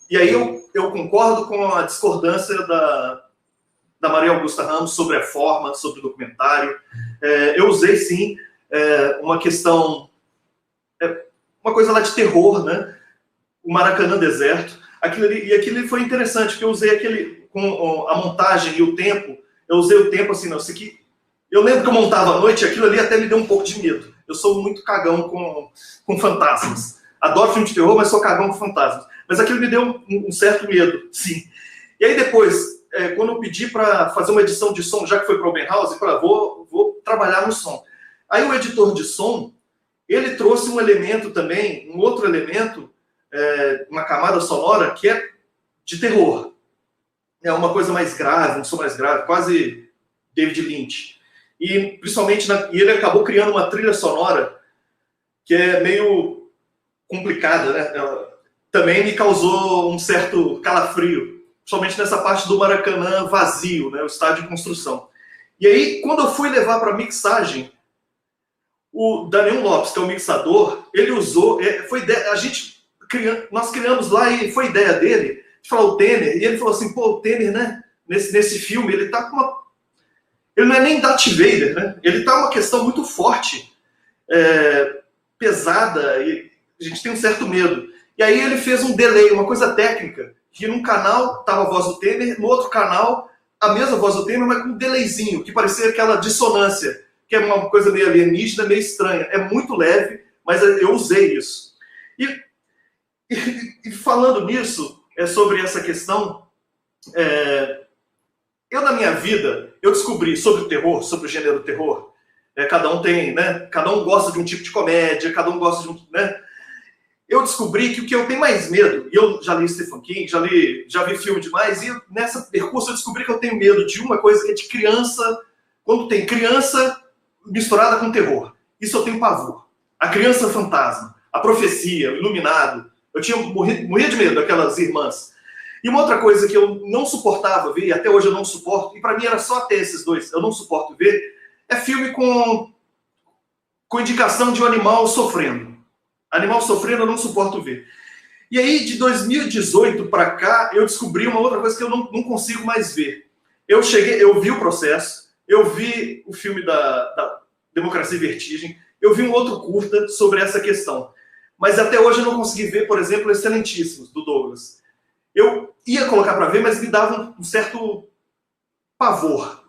[SPEAKER 1] e aí eu concordo com a discordância da Maria Augusta Ramos sobre a forma, sobre o documentário. Eu usei, sim, uma questão, uma coisa lá de terror, né? O Maracanã deserto. Aquilo foi interessante, porque eu usei com a montagem e o tempo, eu usei o tempo assim, não, isso aqui. Eu lembro que eu montava à noite, aquilo ali até me deu um pouco de medo. Eu sou muito cagão com fantasmas. Adoro filme de terror, mas sou cagão com fantasmas. Mas aquilo me deu um certo medo, sim. E aí depois, quando eu pedi para fazer uma edição de som, já que foi para o Oberhausen, vou trabalhar no som. Aí o editor de som, ele trouxe um elemento também, um outro elemento, uma camada sonora que é de terror. É uma coisa mais grave, um som mais grave, quase David Lynch. E principalmente, ele acabou criando uma trilha sonora que é meio complicada, né? Também me causou um certo calafrio, principalmente nessa parte do Maracanã vazio, né? O estádio em construção. E aí, quando eu fui levar para mixagem, o Daniel Lopes, que é o mixador, ele usou, nós criamos lá, e foi ideia dele de falar o Temer, e ele falou assim, pô, o Temer, né, nesse filme, ele tá com uma... Ele não é nem Darth Vader, né? Ele tá uma questão muito forte, pesada, e a gente tem um certo medo. E aí ele fez um delay, uma coisa técnica, que num canal tava a voz do Temer, no outro canal a mesma voz do Temer, mas com um delayzinho, que parecia aquela dissonância, que é uma coisa meio alienígena, meio estranha. É muito leve, mas eu usei isso. E falando nisso, sobre essa questão, eu na minha vida, eu descobri sobre o terror, sobre o gênero terror, cada um tem, né? Cada um gosta de um tipo de comédia, cada um gosta de um, né? Eu descobri que o que eu tenho mais medo, e eu já li Stephen King, já vi filme demais, e nessa percurso eu descobri que eu tenho medo de uma coisa que é de criança, quando tem criança misturada com terror. Isso eu tenho pavor. A criança fantasma, a profecia, o iluminado. Eu morria de medo daquelas irmãs. E uma outra coisa que eu não suportava ver, e até hoje eu não suporto, e para mim era só até esses dois, eu não suporto ver, é filme com indicação de um animal sofrendo. Animal sofrendo eu não suporto ver. E aí, de 2018 para cá, eu descobri uma outra coisa que eu não consigo mais ver. Eu vi o Processo, eu vi o filme da Democracia e Vertigem, eu vi um outro curta sobre essa questão. Mas até hoje eu não consegui ver, por exemplo, Excelentíssimos, do Douglas. Eu ia colocar para ver, mas me dava um certo pavor.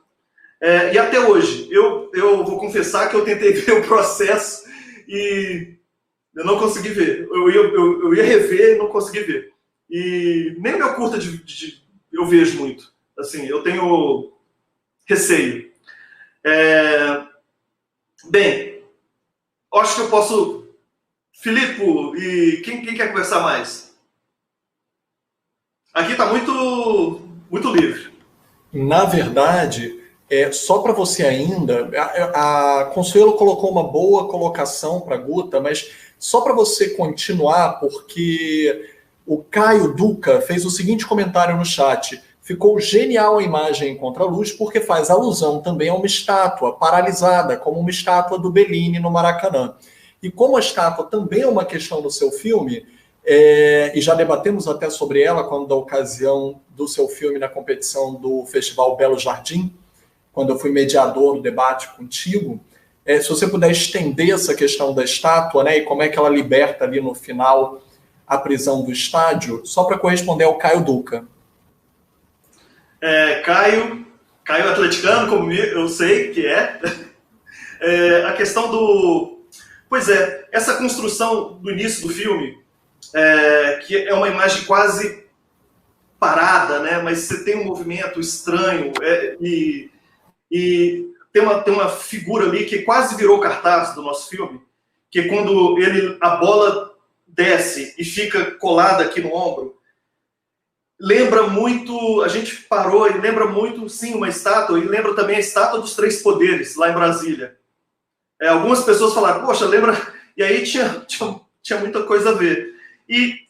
[SPEAKER 1] E até hoje, eu vou confessar que eu tentei ver o Processo e eu não consegui ver. Eu ia rever e não consegui ver. E nem meu curta eu vejo muito. Assim, eu tenho receio. Bem, acho que eu posso... Filipe, e quem quer conversar mais? Aqui está muito livre.
[SPEAKER 2] Na verdade, só para você ainda, a Consuelo colocou uma boa colocação para a Guta, mas só para você continuar, porque o Caio Duca fez o seguinte comentário no chat: ficou genial a imagem em contraluz porque faz alusão também a uma estátua paralisada, como uma estátua do Bellini no Maracanã. E como a estátua também é uma questão do seu filme, e já debatemos até sobre ela quando da ocasião do seu filme na competição do Festival Belo Jardim, quando eu fui mediador do debate contigo, se você puder estender essa questão da estátua, né, e como é que ela liberta ali no final a prisão do estádio, só para corresponder ao Caio Duca.
[SPEAKER 1] Caio atleticano, como eu sei que é. A questão do... Pois essa construção do início do filme, que é uma imagem quase parada, né, mas você tem um movimento estranho, e tem uma figura ali que quase virou cartaz do nosso filme, que é quando a bola desce e fica colada aqui no ombro. Lembra muito, a gente parou e lembra muito, sim, uma estátua, e lembra também a estátua dos Três Poderes, lá em Brasília. Algumas pessoas falaram, poxa, lembra... E aí tinha muita coisa a ver. E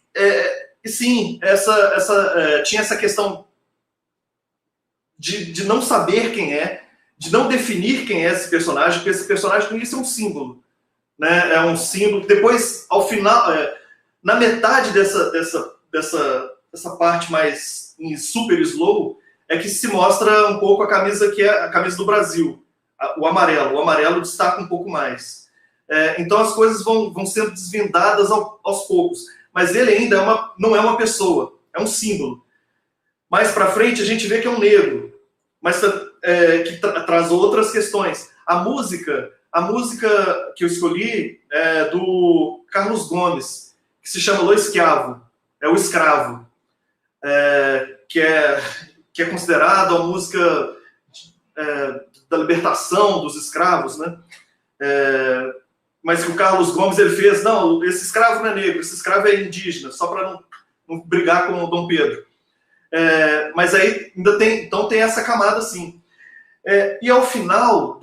[SPEAKER 1] sim, tinha essa questão de não saber quem de não definir quem é esse personagem, porque esse personagem no início é um símbolo. Né? É um símbolo. Depois, ao final, na metade dessa parte mais em super slow, é que se mostra um pouco a camisa que é a camisa do Brasil. O amarelo destaca um pouco mais. Então as coisas vão sendo desvendadas aos poucos. Mas ele ainda não é uma pessoa, é um símbolo. Mais para frente a gente vê que é um negro, mas que traz outras questões. A música que eu escolhi é do Carlos Gomes, que se chama O Escravo, o Escravo, que é considerado a música da libertação dos escravos, né? Mas que o Carlos Gomes ele fez, não, esse escravo não é negro, esse escravo é indígena, só para não brigar com o Dom Pedro. Mas aí ainda tem essa camada assim. E ao final,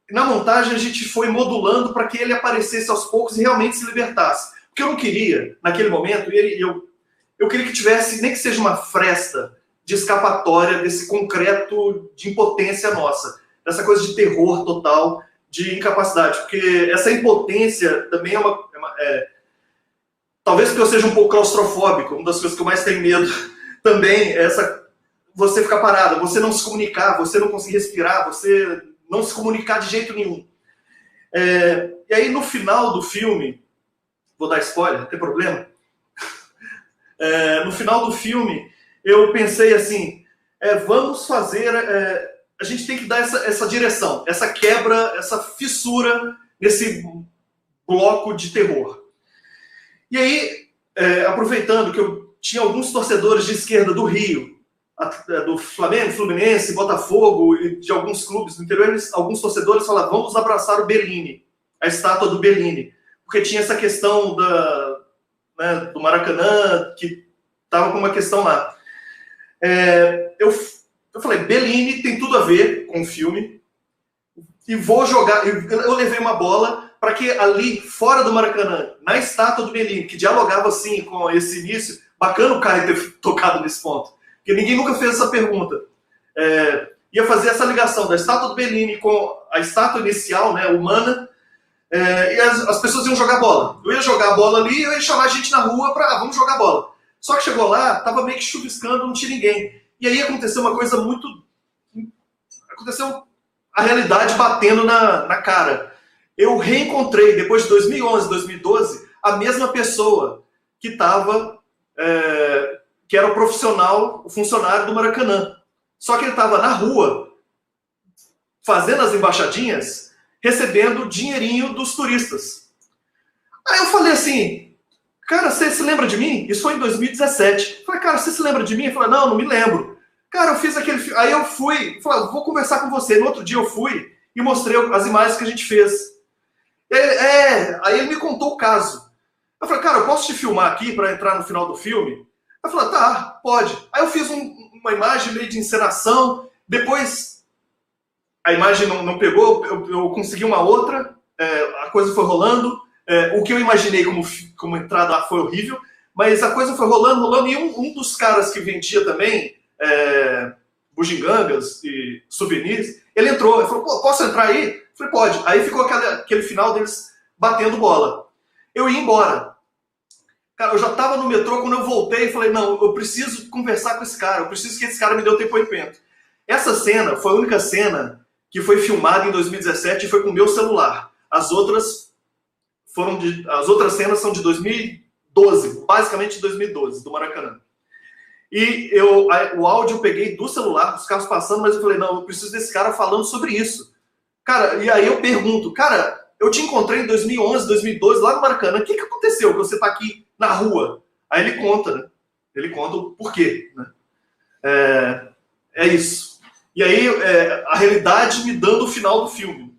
[SPEAKER 1] na montagem, a gente foi modulando para que ele aparecesse aos poucos e realmente se libertasse. Porque eu não queria, naquele momento, eu queria que tivesse, nem que seja uma fresta de escapatória desse concreto de impotência nossa, dessa coisa de terror total, de incapacidade, porque essa impotência também talvez porque eu seja um pouco claustrofóbico, uma das coisas que eu mais tenho medo também é você ficar parada, você não se comunicar, você não conseguir respirar, você não se comunicar de jeito nenhum. E aí, no final do filme, vou dar spoiler, não tem problema? No final do filme, eu pensei assim, vamos fazer... a gente tem que dar essa direção, essa quebra, essa fissura nesse bloco de terror. E aí, aproveitando que eu tinha alguns torcedores de esquerda do Rio, do Flamengo, Fluminense, Botafogo e de alguns clubes do interior, alguns torcedores falavam, vamos abraçar o Bellini, a estátua do Bellini, porque tinha essa questão do Maracanã, que estava com uma questão lá. Eu falei, Bellini tem tudo a ver com o filme, e vou jogar, eu levei uma bola para que ali, fora do Maracanã, na estátua do Bellini, que dialogava assim com esse início, bacana o Caio ter tocado nesse ponto, porque ninguém nunca fez essa pergunta. Ia fazer essa ligação da estátua do Bellini com a estátua inicial, né, humana, e as pessoas iam jogar bola. Eu ia jogar a bola ali, eu ia chamar a gente na rua para vamos jogar bola. Só que chegou lá, tava meio que chuviscando, não tinha ninguém. E aí aconteceu uma coisa muito... Aconteceu a realidade batendo na cara. Eu reencontrei, depois de 2011, 2012, a mesma pessoa que estava... que era o profissional, o funcionário do Maracanã. Só que ele estava na rua, fazendo as embaixadinhas, recebendo dinheirinho dos turistas. Aí eu falei assim, cara, você se lembra de mim? Isso foi em 2017. Eu falei, cara, você se lembra de mim? Ele falou, não me lembro. Cara, eu fiz aquele... Aí eu fui, falei, vou conversar com você. No outro dia eu fui e mostrei as imagens que a gente fez. Aí ele me contou o caso. Eu falei, cara, eu posso te filmar aqui para entrar no final do filme? Eu falei, tá, pode. Aí eu fiz uma imagem meio de encenação, depois a imagem não pegou, eu consegui uma outra, a coisa foi rolando, o que eu imaginei como entrada lá foi horrível, mas a coisa foi rolando, e um dos caras que vendia também bugigangas e souvenirs, ele entrou, ele falou, pô, posso entrar aí? Eu falei, pode. Aí ficou aquele final deles batendo bola. Eu ia embora. Cara, eu já estava no metrô, quando eu voltei, e falei, não, eu preciso conversar com esse cara, eu preciso que esse cara me dê o depoimento. Essa cena foi a única cena que foi filmada em 2017 e foi com o meu celular. As outras cenas são de 2012, basicamente de 2012, do Maracanã. E o áudio eu peguei do celular, dos carros passando, mas eu falei, não, eu preciso desse cara falando sobre isso. Cara, e aí eu pergunto, cara, eu te encontrei em 2011, 2012, lá no Maracanã, o que aconteceu que você está aqui na rua? Aí ele conta, né? Ele conta o porquê, né? É isso. E aí a realidade me dando o final do filme.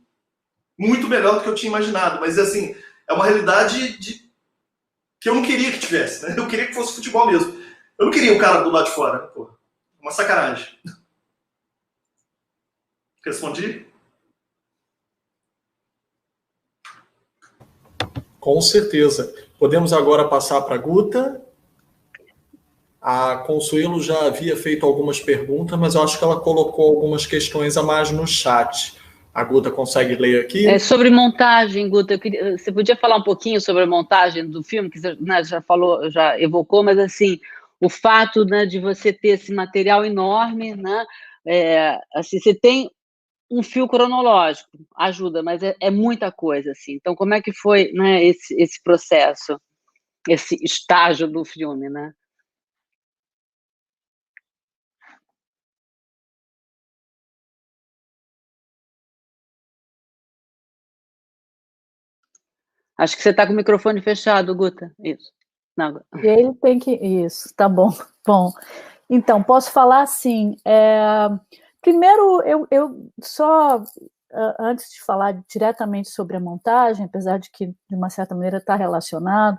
[SPEAKER 1] Muito melhor do que eu tinha imaginado, mas assim, é uma realidade que eu não queria que tivesse, né? Eu queria que fosse futebol mesmo. Eu não queria o cara do lado de fora, pô. Uma sacanagem. Respondi?
[SPEAKER 2] Com certeza. Podemos agora passar para a Guta. A Consuelo já havia feito algumas perguntas, mas eu acho que ela colocou algumas questões a mais no chat. A Guta consegue ler aqui?
[SPEAKER 4] Sobre montagem, Guta, você podia falar um pouquinho sobre a montagem do filme, que você, né, já falou, já evocou, mas assim, o fato, né, de você ter esse material enorme, né, assim, você tem um fio cronológico, ajuda, mas é muita coisa, assim. Então, como é que foi, né, esse processo, esse estágio do filme, né? Acho que você está com o microfone fechado, Guta. Isso. Não.
[SPEAKER 3] E ele tem que... Isso, tá bom. Bom, então, posso falar assim... Primeiro, eu só... Antes de falar diretamente sobre a montagem, apesar de que, de uma certa maneira, está relacionado,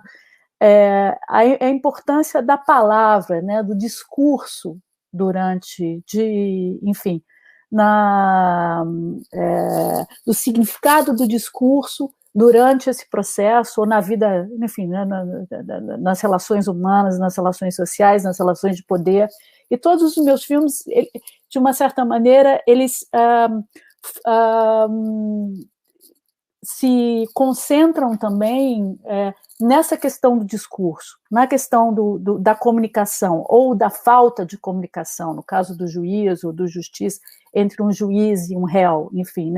[SPEAKER 3] a importância da palavra, né, do discurso enfim, do significado do discurso durante esse processo, ou na vida, enfim, né, nas relações humanas, nas relações sociais, nas relações de poder. E todos os meus filmes, de uma certa maneira, eles se concentram também nessa questão do discurso, na questão da comunicação ou da falta de comunicação, no caso do juízo, do justiça, entre um juiz e um réu, enfim,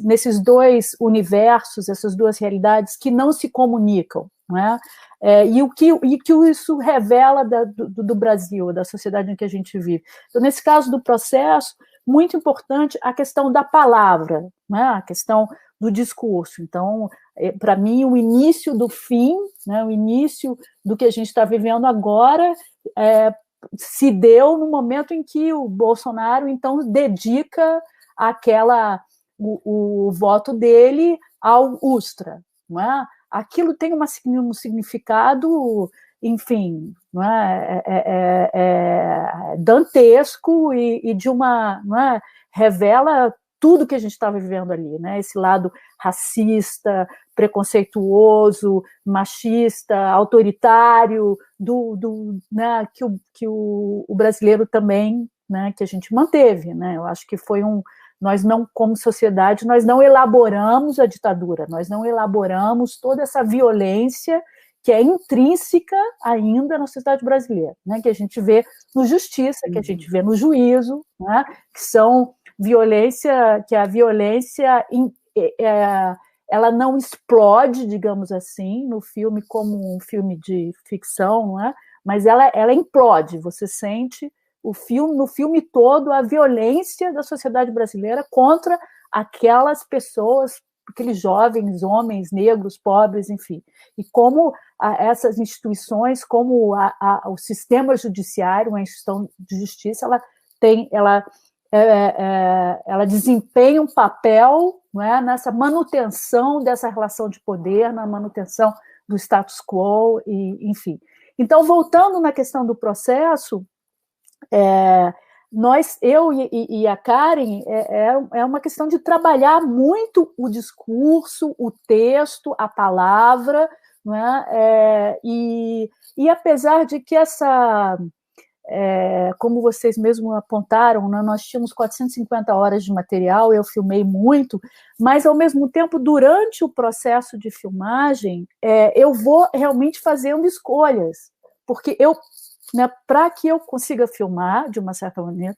[SPEAKER 3] nesses dois universos, essas duas realidades que não se comunicam, não é? E o que isso revela do Brasil, da sociedade em que a gente vive. Então, nesse caso do processo, muito importante a questão da palavra, né? A questão do discurso. Então, para mim, o início do fim, né? O início do que a gente está vivendo agora, se deu no momento em que o Bolsonaro, então, dedica o voto dele ao Ustra, não é? Aquilo tem um significado, enfim, não é dantesco e de uma, não é? Revela tudo que a gente está vivendo ali, né? Esse lado racista, preconceituoso, machista, autoritário, né? que o brasileiro também, né? Que a gente manteve, né? Eu acho que foi nós não, como sociedade, nós não elaboramos a ditadura, nós não elaboramos toda essa violência que é intrínseca ainda na sociedade brasileira, né? Que a gente vê no justiça, que a gente vê no juízo, né? Que são violência, que a violência ela não explode, digamos assim, no filme como um filme de ficção, não é? Mas ela implode, você sente no filme todo a violência da sociedade brasileira contra aquelas pessoas, aqueles jovens, homens, negros, pobres, enfim. E como essas instituições, como o sistema judiciário, a instituição de justiça, ela desempenha um papel, não é, nessa manutenção dessa relação de poder, na manutenção do status quo, e, enfim. Então, voltando na questão do processo, eu e a Karen, é uma questão de trabalhar muito o discurso, o texto, a palavra, não é? E apesar de que como vocês mesmos apontaram, né, nós tínhamos 450 horas de material, eu filmei muito, mas, ao mesmo tempo, durante o processo de filmagem, eu vou realmente fazendo escolhas, porque né, para que eu consiga filmar, de uma certa maneira,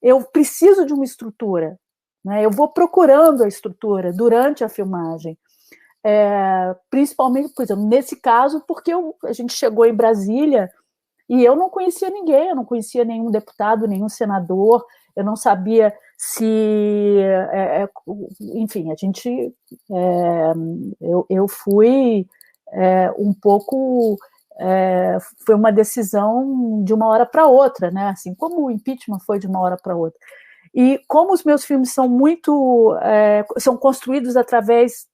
[SPEAKER 3] eu preciso de uma estrutura, né, eu vou procurando a estrutura durante a filmagem, principalmente, por exemplo, nesse caso, porque a gente chegou em Brasília e eu não conhecia ninguém, eu não conhecia nenhum deputado, nenhum senador, eu não sabia se... enfim, eu fui um pouco... foi uma decisão de uma hora para outra, né? Assim, como o impeachment foi de uma hora para outra. E como os meus filmes são são construídos através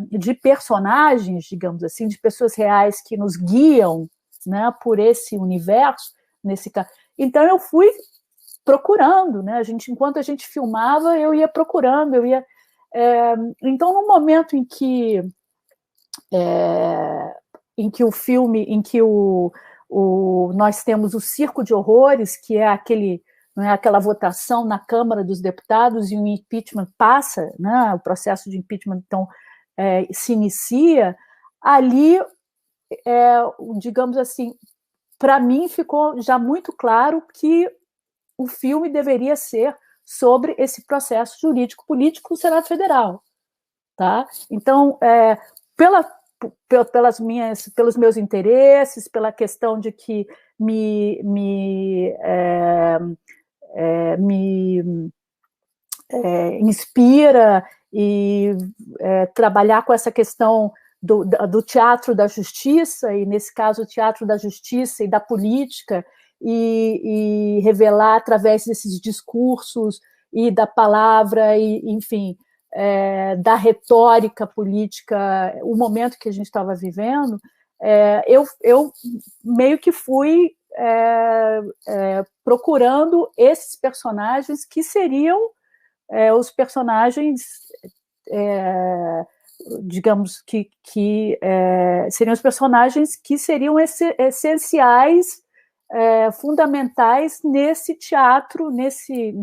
[SPEAKER 3] de personagens, digamos assim, de pessoas reais que nos guiam, né, por esse universo, nesse caso. Então eu fui procurando, né? Enquanto a gente filmava, eu ia procurando, então, no momento em que o filme, nós temos o Circo de Horrores, que é aquela votação na Câmara dos Deputados, e o impeachment passa, né, o processo de impeachment, então, se inicia, ali, digamos assim, para mim ficou já muito claro que o filme deveria ser sobre esse processo jurídico-político do Senado Federal. Tá? Então, pelos meus interesses, pela questão de que me inspira, e trabalhar com essa questão do teatro da justiça, e nesse caso o teatro da justiça e da política, e revelar através desses discursos e da palavra, e, enfim, da retórica política, o momento que a gente estava vivendo, eu meio que fui procurando esses personagens que seriam os personagens, digamos, que seriam os personagens que seriam essenciais, fundamentais nesse teatro, nesse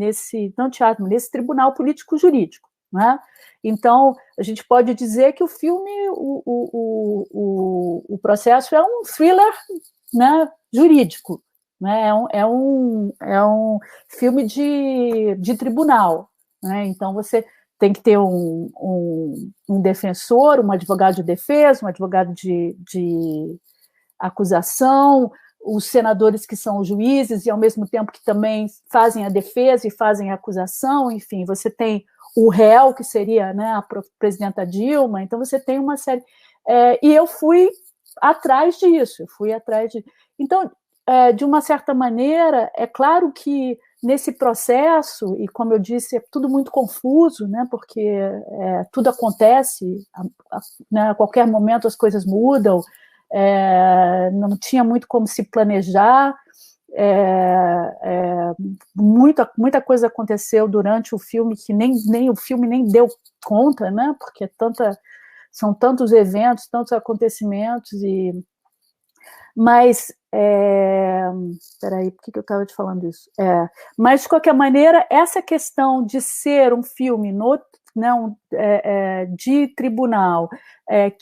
[SPEAKER 3] tribunal político-jurídico, né? Então, a gente pode dizer que o filme, o processo é um thriller, né, jurídico, né? É um filme de tribunal, né? Então, você tem que ter um defensor, um advogado de defesa, um advogado de acusação, os senadores que são os juízes e, ao mesmo tempo, que também fazem a defesa e fazem a acusação, enfim, você tem o réu, que seria, né, a presidenta Dilma, então você tem uma série... e eu fui atrás disso, Então, de uma certa maneira, é claro que nesse processo, e como eu disse, é tudo muito confuso, né, porque tudo acontece, né, a qualquer momento as coisas mudam, não tinha muito como se planejar, muita coisa aconteceu durante o filme que nem o filme nem deu conta, né, porque são tantos eventos, tantos acontecimentos, mas peraí, por que eu estava te falando isso? Mas, de qualquer maneira, essa questão de ser um filme de tribunal,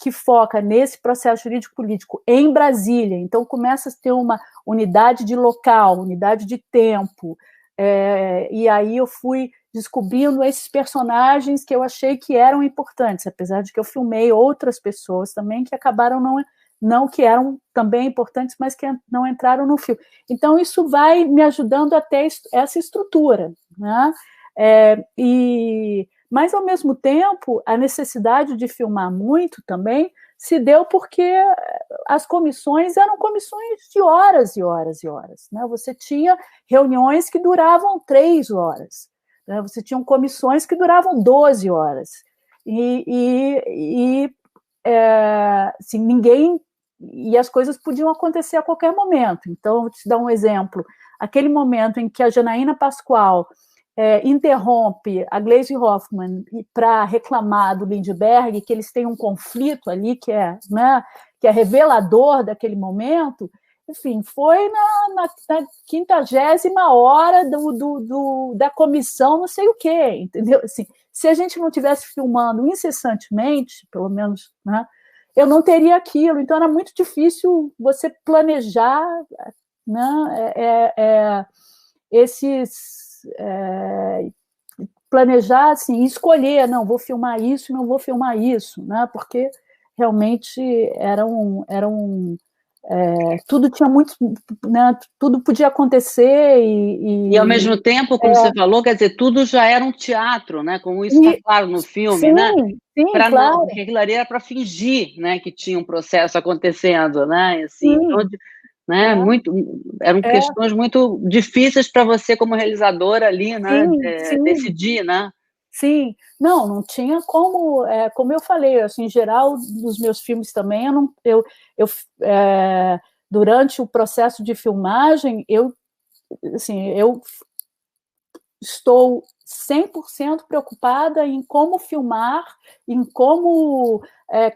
[SPEAKER 3] que foca nesse processo jurídico-político em Brasília, então começa a ter uma unidade de local, unidade de tempo, e aí eu fui descobrindo esses personagens que eu achei que eram importantes, apesar de que eu filmei outras pessoas também que acabaram não que eram também importantes, mas que não entraram no filme. Então, isso vai me ajudando até essa estrutura, né? Mas, ao mesmo tempo, a necessidade de filmar muito também se deu porque as comissões eram comissões de horas e horas e horas, né? Você tinha reuniões que duravam 3 horas, né? Você tinha comissões que duravam 12 horas. Assim, ninguém... E as coisas podiam acontecer a qualquer momento. Então, vou te dar um exemplo. Aquele momento em que a Janaína Pascoal interrompe a Gleisi Hoffmann para reclamar do Lindbergh, que eles têm um conflito ali que é revelador daquele momento, enfim, foi na 50ª hora da comissão, não sei o quê, entendeu? Assim, se a gente não estivesse filmando incessantemente, pelo menos, né, eu não teria aquilo, então era muito difícil você planejar, né, planejar, assim, escolher, não, vou filmar isso e não vou filmar isso, né, porque realmente tudo tinha muito, né, tudo podia acontecer
[SPEAKER 4] e ao mesmo tempo, como você falou, quer dizer, tudo já era um teatro, né, como isso está claro no filme,
[SPEAKER 3] sim,
[SPEAKER 4] né?
[SPEAKER 3] Sim, claro.
[SPEAKER 4] Porque aquilo ali era para fingir, né, que tinha um processo acontecendo, né, assim, então, né, eram questões muito difíceis para você como realizadora ali, né, decidir, né?
[SPEAKER 3] Sim, não tinha como, como eu falei, assim, em geral, nos meus filmes também, durante o processo de filmagem, eu estou 100% preocupada em como filmar, em como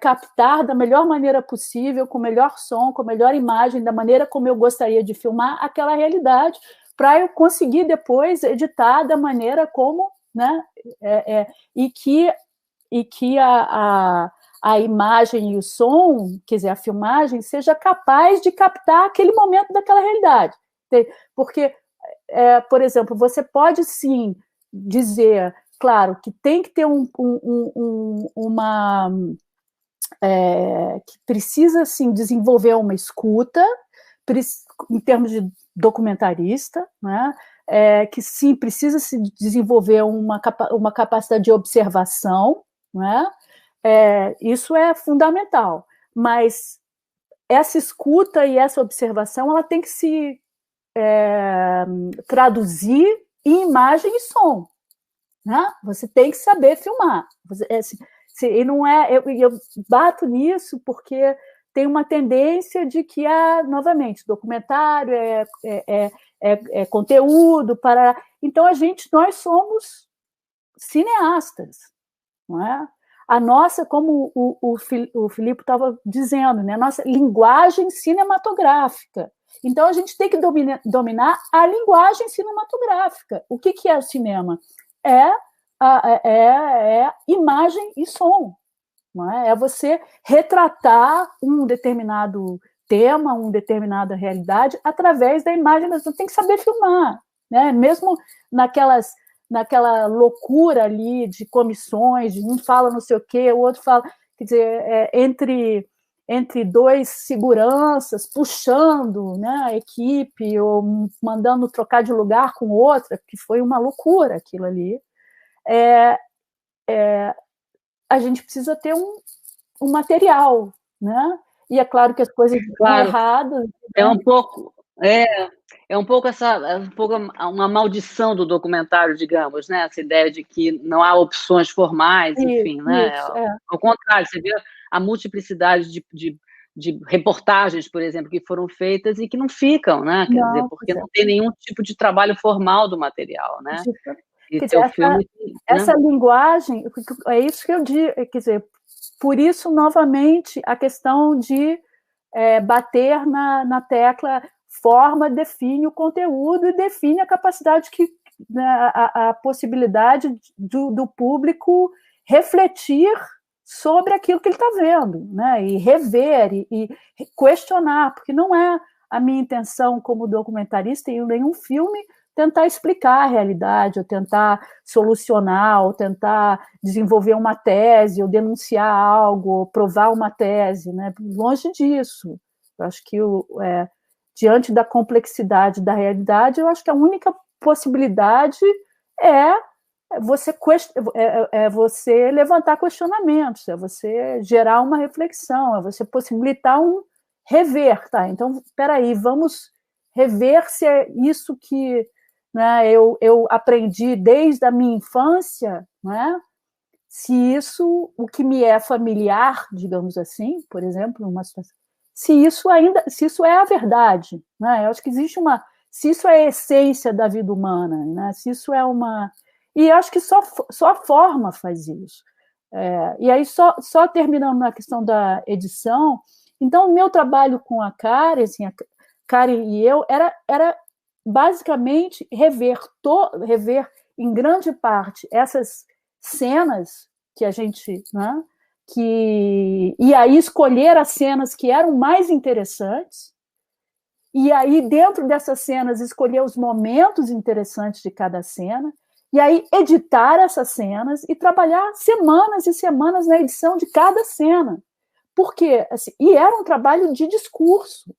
[SPEAKER 3] captar da melhor maneira possível, com o melhor som, com a melhor imagem, da maneira como eu gostaria de filmar aquela realidade, para eu conseguir depois editar da maneira como, né, e que a imagem e o som, quer dizer, a filmagem, seja capaz de captar aquele momento daquela realidade. Porque, por exemplo, você pode, sim, dizer, claro, que tem que ter que precisa, sim, desenvolver uma escuta, em termos de documentarista, né? Que sim, precisa se desenvolver uma capacidade de observação, né? Isso é fundamental, mas essa escuta e essa observação ela tem que se traduzir em imagem e som, né? Você tem que saber filmar. E não eu bato nisso porque tem uma tendência de que novamente, documentário é conteúdo para. Então nós somos cineastas, não é? A nossa, como o Filipe estava dizendo, né? A nossa linguagem cinematográfica. Então, a gente tem que dominar a linguagem cinematográfica. O que é o cinema? É é imagem e som. Não é? É você retratar um determinado tema, uma determinada realidade através da imagem. Você tem que saber filmar, né? Mesmo naquela loucura ali de comissões, de um fala não sei o quê, o outro fala, quer dizer, entre dois seguranças puxando, né, a equipe ou mandando trocar de lugar com outra, que foi uma loucura aquilo ali. A gente precisa ter um material, né? E é claro que as coisas estão erradas.
[SPEAKER 4] É um pouco uma maldição do documentário, digamos, né? Essa ideia de que não há opções formais, enfim, né? Ao contrário, você vê a multiplicidade de reportagens, por exemplo, que foram feitas e que não ficam, né? Quer dizer, porque não tem nenhum tipo de trabalho formal do material, né?
[SPEAKER 3] Quer dizer, essa linguagem, é isso que eu digo, quer dizer, por isso, novamente, a questão de bater na tecla forma define o conteúdo e define a capacidade a possibilidade do público refletir sobre aquilo que ele está vendo, né? E rever e questionar, porque não é a minha intenção como documentarista em nenhum filme tentar explicar a realidade, ou tentar solucionar, ou tentar desenvolver uma tese, ou denunciar algo, ou provar uma tese, né? Longe disso. Eu acho que, diante da complexidade da realidade, eu acho que a única possibilidade é você levantar questionamentos, é você gerar uma reflexão, é você possibilitar um rever, tá? Então, espera aí, vamos rever se é isso que, né, eu aprendi desde a minha infância, né? Se isso, o que me é familiar, digamos assim, por exemplo, numa situação, se isso é a verdade, né? Eu acho que existe se isso é a essência da vida humana, né? Se isso é e acho que só a forma faz isso. E aí, só terminando na questão da edição, então, o meu trabalho com a Karen, assim, a Karen e eu, era basicamente rever em grande parte essas cenas que a gente, né, e aí escolher as cenas que eram mais interessantes, e aí dentro dessas cenas escolher os momentos interessantes de cada cena, e aí editar essas cenas e trabalhar semanas e semanas na edição de cada cena. Por quê? Assim, e era um trabalho de discurso.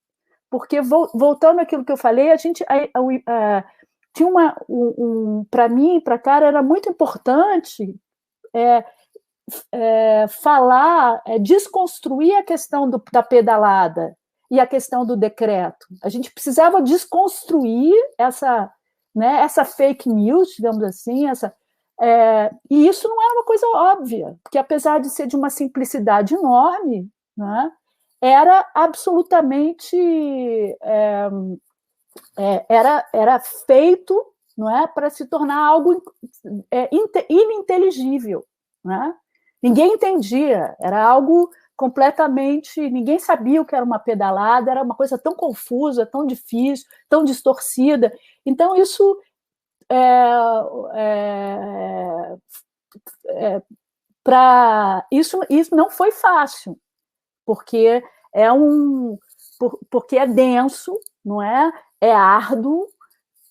[SPEAKER 3] Porque, voltando àquilo que eu falei, a gente tinha para mim, para a Cara, era muito importante falar, desconstruir a questão da pedalada e a questão do decreto. A gente precisava desconstruir essa fake news, digamos assim, e isso não era uma coisa óbvia, porque apesar de ser de uma simplicidade enorme, né, era absolutamente era feito, não é, para se tornar algo ininteligível, né? Ninguém entendia, era algo completamente, ninguém sabia o que era uma pedalada, era uma coisa tão confusa, tão difícil, tão distorcida. Então isso isso não foi fácil, porque porque é denso, não é? É árduo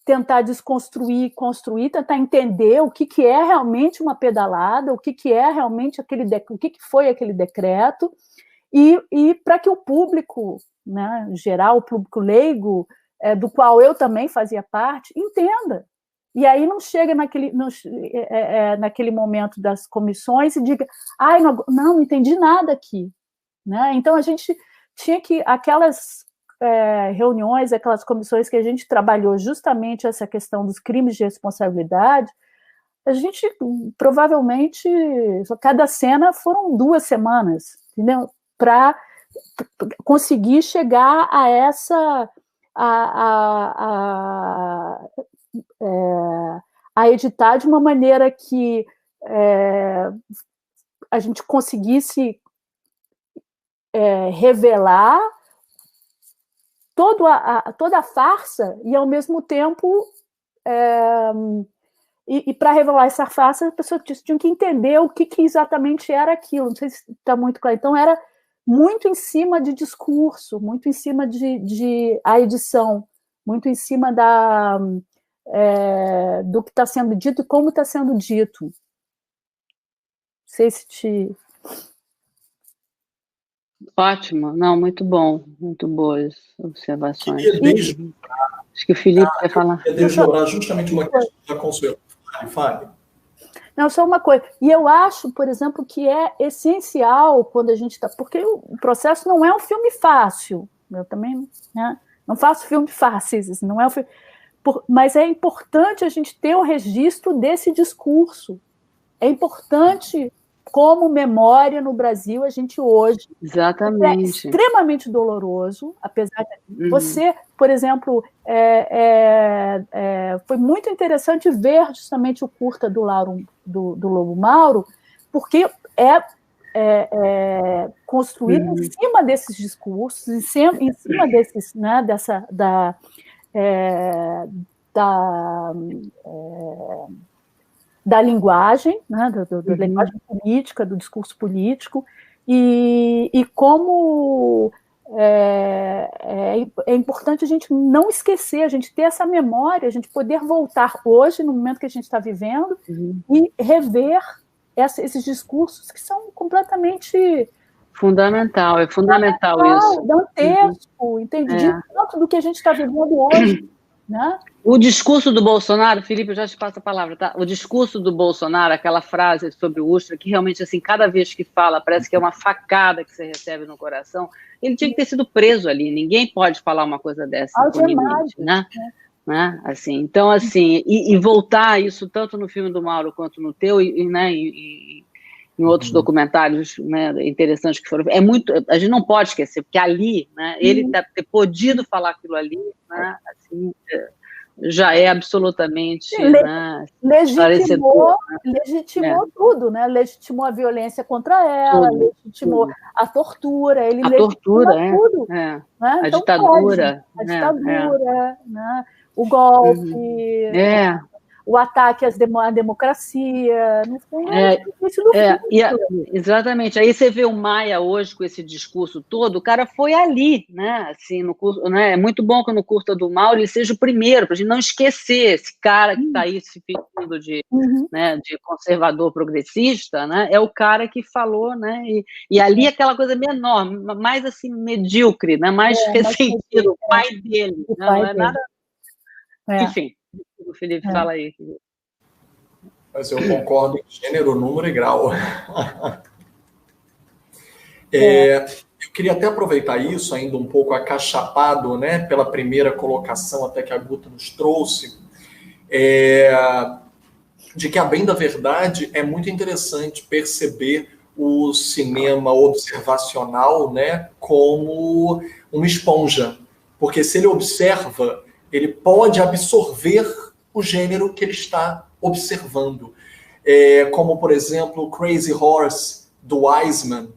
[SPEAKER 3] tentar desconstruir, construir, tentar entender o que é realmente uma pedalada, o que é realmente o que foi aquele decreto, e para que o público, né, geral, o público leigo, do qual eu também fazia parte, entenda. E aí não chega naquele momento das comissões e diga, não entendi nada aqui. Né? Então, a gente tinha que, aquelas reuniões, aquelas comissões que a gente trabalhou justamente essa questão dos crimes de responsabilidade, a gente provavelmente, cada cena foram 2 semanas, entendeu? Para conseguir chegar a essa a editar de uma maneira que a gente conseguisse revelar toda a farsa e, ao mesmo tempo, E para revelar essa face, as pessoas tinham que entender o que exatamente era aquilo. Não sei se está muito claro. Então, era muito em cima de discurso, muito em cima de a edição, muito em cima do que está sendo dito e como está sendo dito. Não sei se te...
[SPEAKER 4] Ótimo, não, muito bom, muito boas observações. Acho que o Felipe quer falar.
[SPEAKER 2] Eu desdobrar justamente uma questão da Consuelo. Fale.
[SPEAKER 3] Não, só uma coisa. E eu acho, por exemplo, que é essencial quando a gente está... Porque o processo não é um filme fácil. Eu também, né, não faço filmes fáceis. Não é um filme... Mas é importante a gente ter o registro desse discurso. É importante, como memória no Brasil, a gente hoje...
[SPEAKER 4] Exatamente.
[SPEAKER 3] É extremamente doloroso, apesar de... Você, por exemplo, foi muito interessante ver justamente o curta do Lobo Mauro, porque é construído em cima desses discursos, em cima desses, né, da linguagem, né, da linguagem política, do discurso político, e como é importante a gente não esquecer, a gente ter essa memória, a gente poder voltar hoje, no momento que a gente está vivendo, e rever esses discursos que são completamente...
[SPEAKER 4] Fundamental, é fundamental isso.
[SPEAKER 3] Dantesco, entende? De tanto do que a gente está vivendo hoje, né?
[SPEAKER 4] O discurso do Bolsonaro, Felipe, eu já te passo a palavra, tá? O discurso do Bolsonaro, aquela frase sobre o Ustra, que realmente, assim, cada vez que fala, parece que é uma facada que você recebe no coração, ele tinha que ter sido preso ali, ninguém pode falar uma coisa dessa impunemente, né? Assim, então, assim, e voltar isso tanto no filme do Mauro quanto no teu, né, e em outros documentários, né, interessantes que foram... É muito... A gente não pode esquecer, porque ali, né, ele ter podido falar aquilo ali, né, assim... já é absolutamente
[SPEAKER 3] legitimou tudo, né? Legitimou a violência contra ela, legitimou a tortura, ele legitimou tudo. Né?
[SPEAKER 4] A
[SPEAKER 3] então,
[SPEAKER 4] ditadura.
[SPEAKER 3] Né? O golpe, o ataque à democracia, no fundo, isso do
[SPEAKER 4] exatamente. Aí você vê o Maia hoje com esse discurso todo, o cara foi ali, né? Assim, no curso, né? É muito bom que no curta do Mauro ele seja o primeiro, para a gente não esquecer esse cara que está aí se fingindo né, de conservador progressista, né? É o cara que falou, né? E ali aquela coisa menor, mais assim, medíocre, né? Mais ressentido, o pai dele. Não é nada. Enfim. O Felipe fala aí.
[SPEAKER 2] Mas eu concordo em gênero, número e grau. Eu queria até aproveitar isso, ainda um pouco acachapado, né, pela primeira colocação até que a Guta nos trouxe, de que, a bem da verdade, é muito interessante perceber o cinema observacional, né, como uma esponja. Porque se ele observa, ele pode absorver o gênero que ele está observando. Como, por exemplo, Crazy Horse, do Wiseman,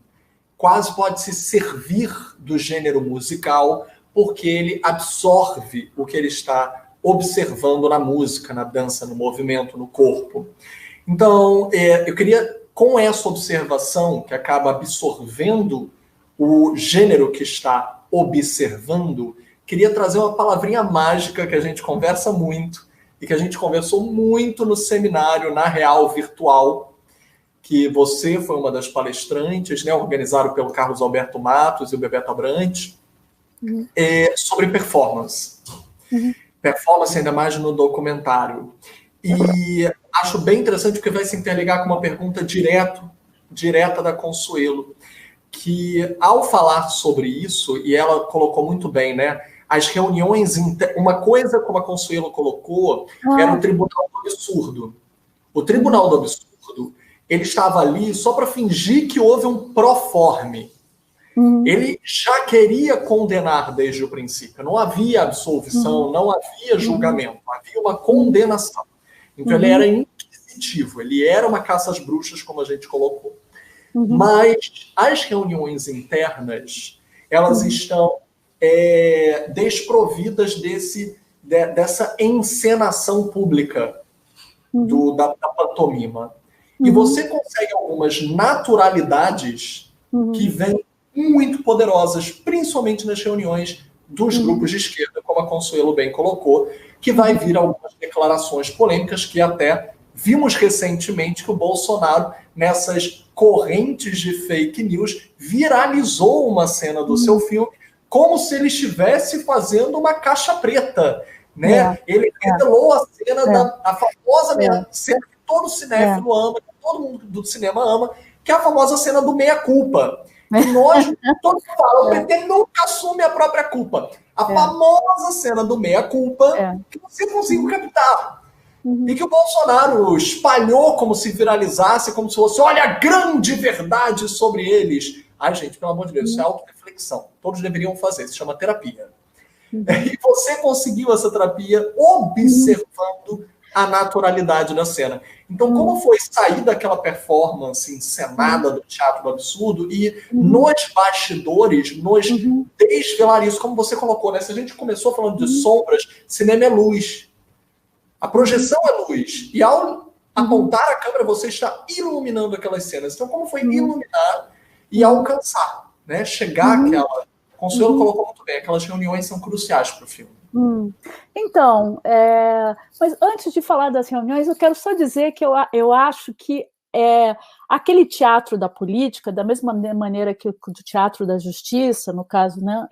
[SPEAKER 2] quase pode se servir do gênero musical, porque ele absorve o que ele está observando na música, na dança, no movimento, no corpo. Então, eu queria, com essa observação, que acaba absorvendo o gênero que está observando, queria trazer uma palavrinha mágica que a gente conversa muito, e que a gente conversou muito no seminário Na Real Virtual, que você foi uma das palestrantes, né, organizado pelo Carlos Alberto Matos e o Bebeto Abrantes, sobre performance. Performance, ainda mais no documentário. E acho bem interessante porque vai se interligar com uma pergunta direta da Consuelo, que ao falar sobre isso, e ela colocou muito bem, né, as reuniões... Uma coisa, como a Consuelo colocou, era o Tribunal do Absurdo. O Tribunal do Absurdo, ele estava ali só para fingir que houve um proforme. Ele já queria condenar desde o princípio. Não havia absolvição, não havia julgamento. Havia uma condenação. Então ele era inquisitivo, ele era uma caça às bruxas, como a gente colocou. Mas as reuniões internas, elas estão... desprovidas dessa encenação pública. da pantomima. E você consegue algumas naturalidades que vêm muito poderosas, principalmente nas reuniões dos grupos de esquerda, como a Consuelo bem colocou, que vai vir algumas declarações polêmicas que até vimos recentemente que o Bolsonaro, nessas correntes de fake news, viralizou uma cena do seu filme como se ele estivesse fazendo uma caixa preta, né? Ele revelou a cena a famosa cena que todo cinéfilo ama, que todo mundo do cinema ama, que é a famosa cena do meia-culpa. E nós, todo mundo fala, o PT nunca assume a própria culpa. A famosa cena do meia-culpa que você conseguiu captar. E que o Bolsonaro espalhou como se viralizasse, como se fosse, olha a grande verdade sobre eles. Ai, gente, pelo amor de Deus, isso é autorreflexão. Todos deveriam fazer, se chama terapia. E você conseguiu essa terapia observando a naturalidade da cena. Então, como foi sair daquela performance encenada do teatro do absurdo e nos bastidores, nos desvelar isso, como você colocou, né? Se a gente começou falando de sombras, cinema é luz. A projeção é luz. E ao apontar a câmera, você está iluminando aquelas cenas. Então, como foi iluminar e alcançar, né? Chegar àquela... Consuelo colocou muito bem, aquelas reuniões são cruciais para o filme.
[SPEAKER 3] Então, mas antes de falar das reuniões, eu quero só dizer que eu acho que aquele teatro da política, da mesma maneira que o teatro da justiça, no caso, né,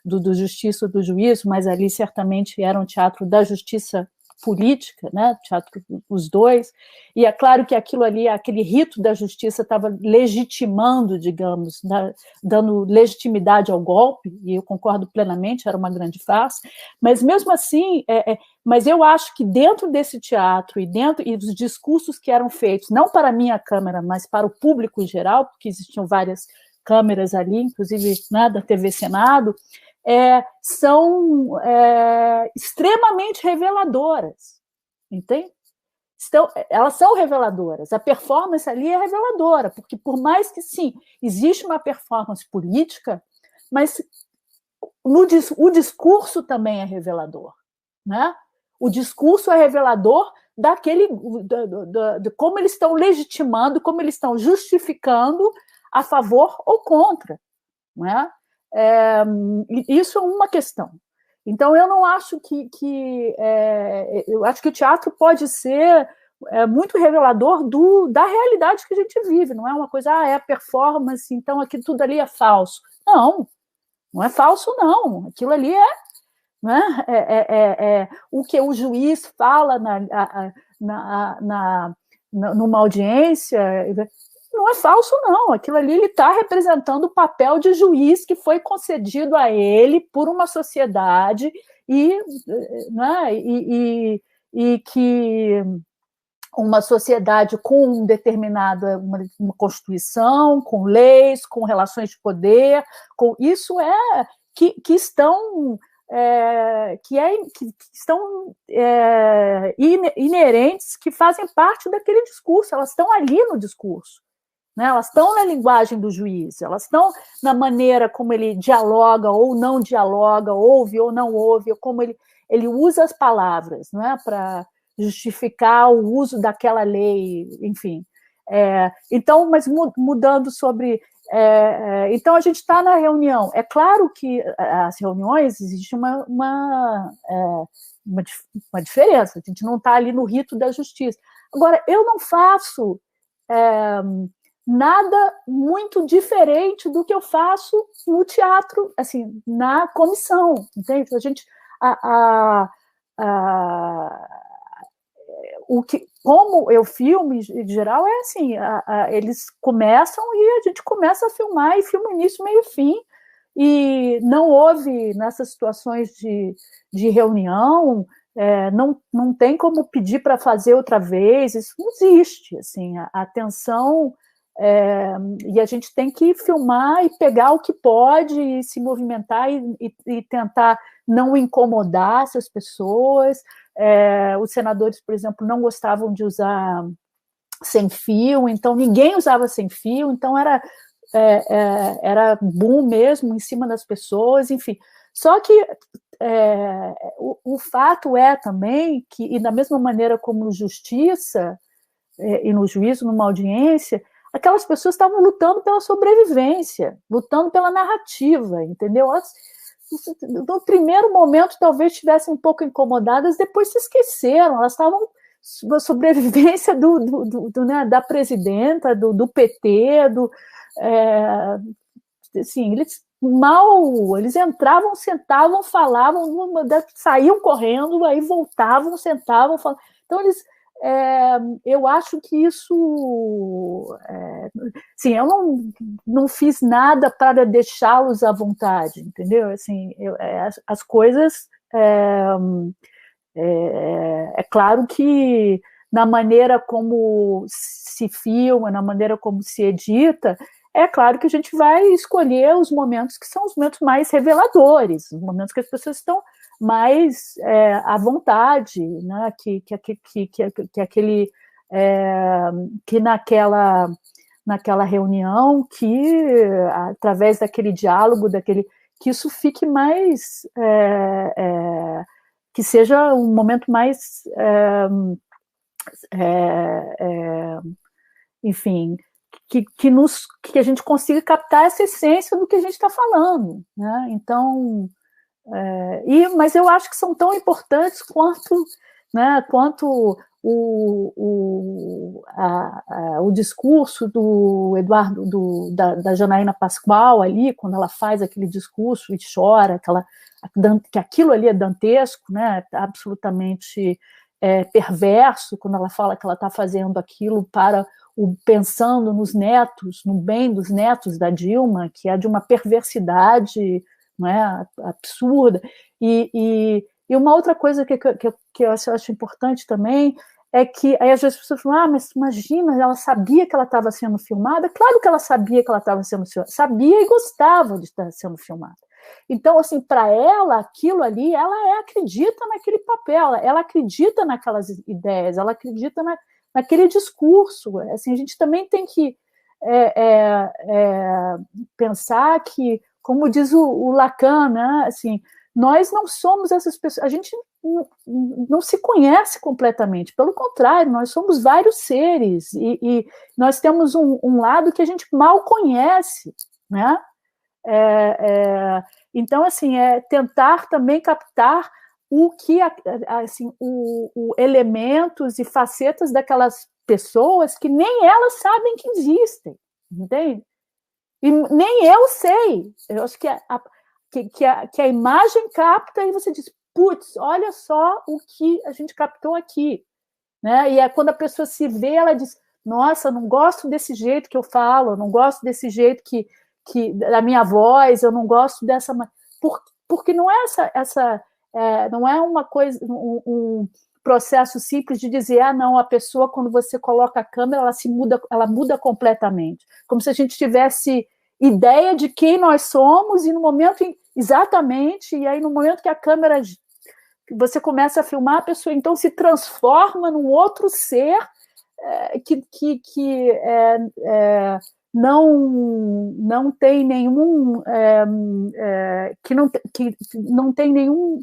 [SPEAKER 3] do justiça do juízo, mas ali certamente era um teatro da justiça política, né, teatro, os dois, e é claro que aquilo ali, aquele rito da justiça estava legitimando, digamos, dando legitimidade ao golpe, e eu concordo plenamente, era uma grande farsa, mas mesmo assim, mas eu acho que dentro desse teatro e dos discursos que eram feitos, não para a minha câmera, mas para o público em geral, porque existiam várias câmeras ali, inclusive, né, da TV Senado, são extremamente reveladoras, entende? Elas são reveladoras, a performance ali é reveladora, porque por mais que, sim, existe uma performance política, mas o discurso também é revelador, né? O discurso é revelador de como eles estão legitimando, como eles estão justificando a favor ou contra, não é? Isso é uma questão. Então, eu não acho eu acho que o teatro pode ser muito revelador da realidade que a gente vive, não é uma coisa, é performance, então aquilo tudo ali é falso. Não, não é falso, não. Aquilo ali o que o juiz fala numa audiência. Não é falso, não. Aquilo ali ele está representando o papel de juiz que foi concedido a ele por uma sociedade e que uma sociedade com uma constituição, com leis, com relações de poder, com isso que estão inerentes, que fazem parte daquele discurso. Elas estão ali no discurso. Né? Elas estão na linguagem do juiz, elas estão na maneira como ele dialoga ou não dialoga, ouve ou não ouve, ou como ele usa as palavras, não é? Para justificar o uso daquela lei, enfim. Então, mas mudando sobre... então, a gente está na reunião. É claro que as reuniões, existe uma diferença, a gente não está ali no rito da justiça. Agora, eu não faço... nada muito diferente do que eu faço no teatro, assim, na comissão, entende? Como eu filmo, em geral, é assim, eles começam e a gente começa a filmar e filma início, meio e fim, e não houve, nessas situações de reunião, não tem como pedir para fazer outra vez, isso não existe, assim, a atenção... e a gente tem que filmar e pegar o que pode e se movimentar e tentar não incomodar essas pessoas. Os senadores, por exemplo, não gostavam de usar sem fio, então ninguém usava sem fio, então era boom mesmo em cima das pessoas, enfim. Só que o fato é também que, e da mesma maneira como no justiça e no juízo, numa audiência, aquelas pessoas estavam lutando pela sobrevivência, lutando pela narrativa, entendeu? No primeiro momento talvez estivessem um pouco incomodadas, depois se esqueceram, elas estavam na sobrevivência né, da presidenta, do PT, assim, eles entravam, sentavam, falavam, saíam correndo, aí voltavam, sentavam, falavam. Então eu acho que isso, sim, eu não fiz nada para deixá-los à vontade, entendeu? Assim, as coisas, é claro que na maneira como se filma, na maneira como se edita, é claro que a gente vai escolher os momentos que são os momentos mais reveladores, os momentos que as pessoas estão mais à vontade, né? que naquela reunião, que através daquele diálogo, que isso fique mais, que seja um momento mais, enfim, que a gente consiga captar essa essência do que a gente está falando, né? Então, mas eu acho que são tão importantes quanto, né, quanto o discurso do Eduardo, da Janaína Pascoal ali, quando ela faz aquele discurso e chora, que aquilo ali é dantesco, né, absolutamente perverso, quando ela fala que ela está fazendo aquilo pensando nos netos, no bem dos netos da Dilma, que é de uma perversidade, não é, absurda. E uma outra coisa que eu acho importante também é que aí às vezes as pessoas falam, mas imagina, ela sabia que ela estava sendo filmada. Claro que ela sabia que ela estava sendo filmada, sabia e gostava de estar sendo filmada. Então, assim, para ela, aquilo ali, ela acredita naquele papel, ela acredita naquelas ideias, ela acredita naquele discurso. Assim, a gente também tem que pensar que, como diz o Lacan, né, assim, nós não somos essas pessoas, a gente não se conhece completamente, pelo contrário, nós somos vários seres, e nós temos um lado que a gente mal conhece, né? Então, assim, tentar também captar assim, elementos e facetas daquelas pessoas que nem elas sabem que existem, entende? E nem eu sei. Eu acho que a imagem capta e você diz, putz, olha só o que a gente captou aqui, né? E quando a pessoa se vê, ela diz, nossa, não gosto desse jeito que eu falo, não gosto desse jeito que da minha voz, eu não gosto dessa, porque não é não é uma coisa, um processo simples de dizer, não, a pessoa, quando você coloca a câmera, ela muda completamente, como se a gente tivesse ideia de quem nós somos, e no momento, exatamente, e aí no momento que a câmera, você começa a filmar, a pessoa então se transforma num outro ser que não tem nenhum que não tem nenhum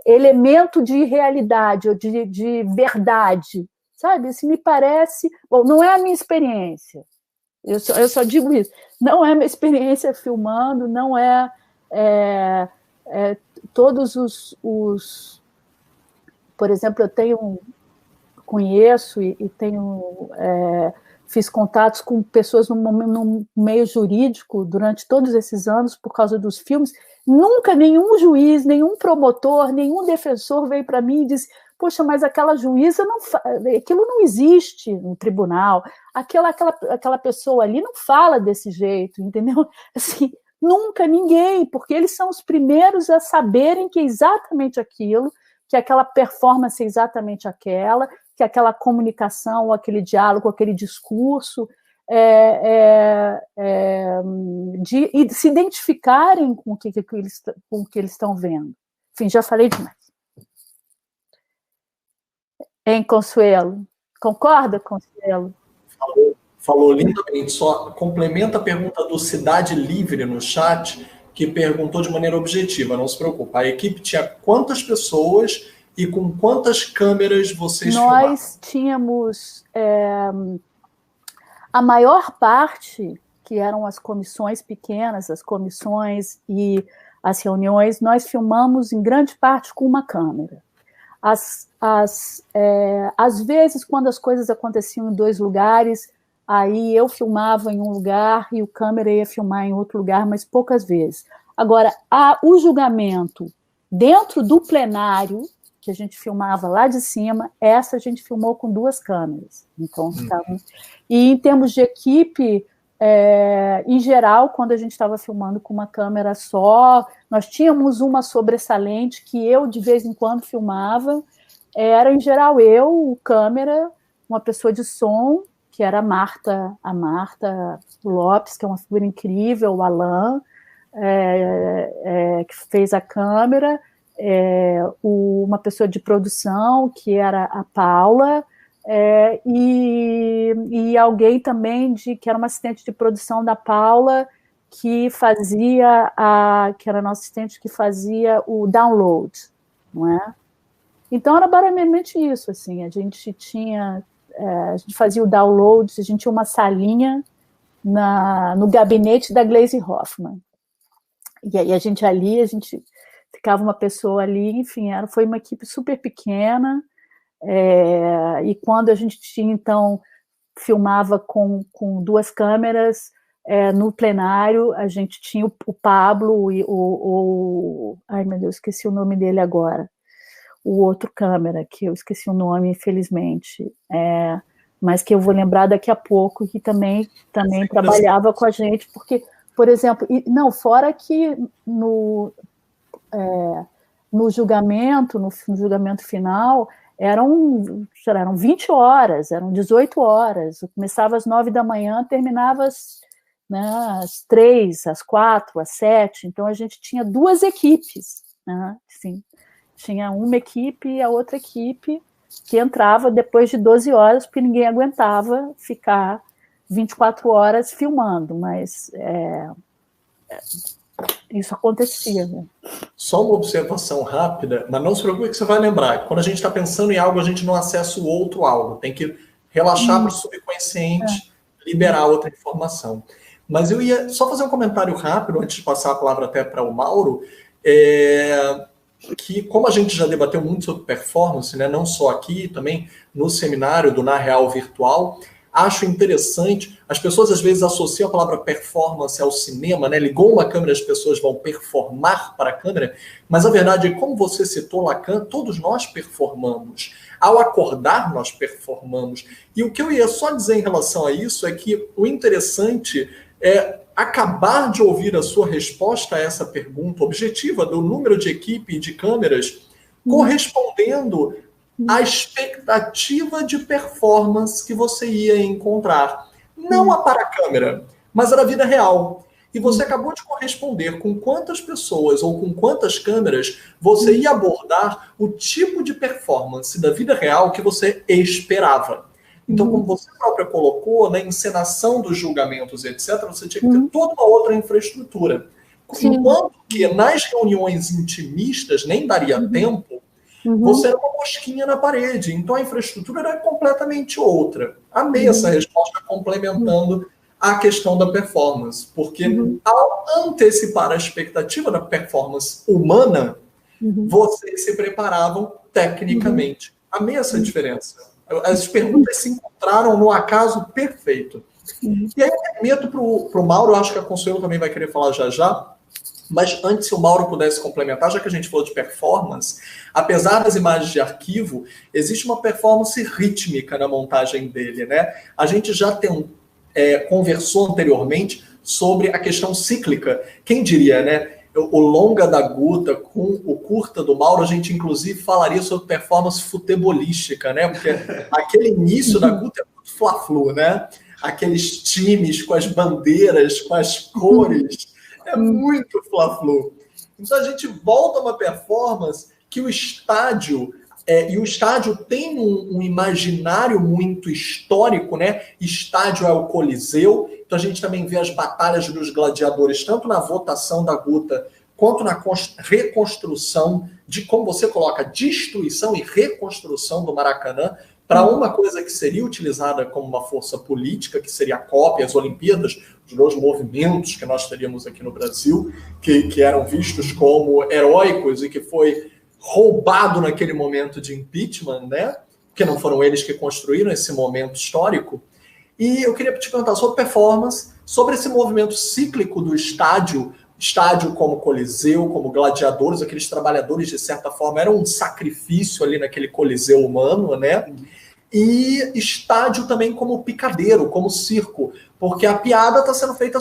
[SPEAKER 3] elemento de realidade ou de verdade, sabe? Isso me parece, bom, não é a minha experiência, eu só digo isso, não é a minha experiência filmando, não todos os por exemplo, eu conheço e fiz contatos com pessoas no meio jurídico durante todos esses anos por causa dos filmes. Nunca nenhum juiz, nenhum promotor, nenhum defensor veio para mim e disse, poxa, mas aquela juíza, aquilo não existe no tribunal, aquela pessoa ali não fala desse jeito, entendeu? Assim, nunca ninguém, porque eles são os primeiros a saberem que é exatamente aquilo, que aquela performance é exatamente aquela, que aquela comunicação, aquele diálogo, aquele discurso, de se identificarem com o que eles estão vendo. Enfim, já falei demais. Hein, Consuelo? Concorda, Consuelo?
[SPEAKER 2] Falou lindamente. Só complementa a pergunta do Cidade Livre no chat, que perguntou de maneira objetiva, não se preocupa. A equipe tinha quantas pessoas e com quantas câmeras vocês filmavam?
[SPEAKER 3] Nós tínhamos a maior parte, que eram as comissões pequenas, as comissões e as reuniões, nós filmamos em grande parte com uma câmera. Às vezes, quando as coisas aconteciam em 2 lugares, aí eu filmava em um lugar e o câmera ia filmar em outro lugar, mas poucas vezes. Agora, o julgamento dentro do plenário, que a gente filmava lá de cima, essa a gente filmou com 2 câmeras. Então, e em termos de equipe, em geral, quando a gente estava filmando com uma câmera só, nós tínhamos uma sobressalente que eu, de vez em quando, filmava. Era, em geral, eu, o câmera, uma pessoa de som, que era a Marta Lopes, que é uma figura incrível, o Alain, que fez a câmera, uma pessoa de produção, que era a Paula, e alguém também que era uma assistente de produção da Paula, que era nossa assistente que fazia o download, não é? Então era basicamente isso, assim, a gente fazia o download, a gente tinha uma salinha no gabinete da Glaze Hoffman, e aí a gente ficava uma pessoa ali, enfim, foi uma equipe super pequena, e quando a gente tinha, então, filmava com 2 câmeras, no plenário, a gente tinha o Pablo e ai meu Deus, esqueci o nome dele agora, o outro câmera, que eu esqueci o nome, infelizmente, mas que eu vou lembrar daqui a pouco, que também trabalhava com a gente, porque, por exemplo, fora que no julgamento, no julgamento final, eram 20 horas, eram 18 horas, eu começava às 9 da manhã, terminava às 3, às 4, às 7, então a gente tinha 2 equipes, né? Assim, tinha uma equipe e a outra equipe que entrava depois de 12 horas, porque ninguém aguentava ficar 24 horas filmando, mas isso acontecia, né?
[SPEAKER 2] Só uma observação rápida, mas não se preocupe que você vai lembrar. Quando a gente está pensando em algo, a gente não acessa o outro algo. Tem que relaxar para o subconsciente, liberar outra informação. Mas eu ia só fazer um comentário rápido, antes de passar a palavra até para o Mauro, que como a gente já debateu muito sobre performance, né, não só aqui, também no seminário do Na Real Virtual, acho interessante, as pessoas às vezes associam a palavra performance ao cinema, né? Ligou uma câmera, as pessoas vão performar para a câmera, mas a verdade é, como você citou, Lacan, todos nós performamos. Ao acordar, nós performamos. E o que eu ia só dizer em relação a isso é que o interessante é acabar de ouvir a sua resposta a essa pergunta objetiva do número de equipe e de câmeras correspondendo à expectativa de performance que você ia encontrar. Não a para a câmera, mas a da vida real. E você acabou de corresponder com quantas pessoas ou com quantas câmeras você ia abordar o tipo de performance da vida real que você esperava. Então, como você própria colocou, na encenação dos julgamentos, etc., você tinha que ter toda uma outra infraestrutura. Enquanto que nas reuniões intimistas nem daria tempo, você era uma mosquinha na parede. Então, a infraestrutura era completamente outra. Amei essa resposta complementando a questão da performance. Porque ao antecipar a expectativa da performance humana, vocês se preparavam tecnicamente. Amei essa diferença. As perguntas se encontraram no acaso perfeito. E aí eu remeto para o Mauro, acho que a Consuelo também vai querer falar já. Mas antes, se o Mauro pudesse complementar, já que a gente falou de performance, apesar das imagens de arquivo, existe uma performance rítmica na montagem dele, né? A gente já conversou anteriormente sobre a questão cíclica. Quem diria, né? O longa da Guta com o curta do Mauro, a gente inclusive falaria sobre performance futebolística, né? Porque aquele início da Guta é muito fla-flu, né? Aqueles times com as bandeiras, com as cores, é muito fla-flu. Então a gente volta a uma performance que o estádio E o estádio tem um imaginário muito histórico, né? Estádio é o Coliseu, então a gente também vê as batalhas dos gladiadores, tanto na votação da Guta, quanto na reconstrução de, como você coloca, destruição e reconstrução do Maracanã, para uma coisa que seria utilizada como uma força política, que seria a Copa e as Olimpíadas, os dois movimentos que nós teríamos aqui no Brasil, que eram vistos como heróicos e que foi roubado naquele momento de impeachment, né? Porque não foram eles que construíram esse momento histórico. E eu queria te perguntar sobre performance, sobre esse movimento cíclico do estádio como Coliseu, como gladiadores, aqueles trabalhadores, de certa forma, eram um sacrifício ali naquele Coliseu humano, né? E estádio também como picadeiro, como circo, porque a piada está sendo feita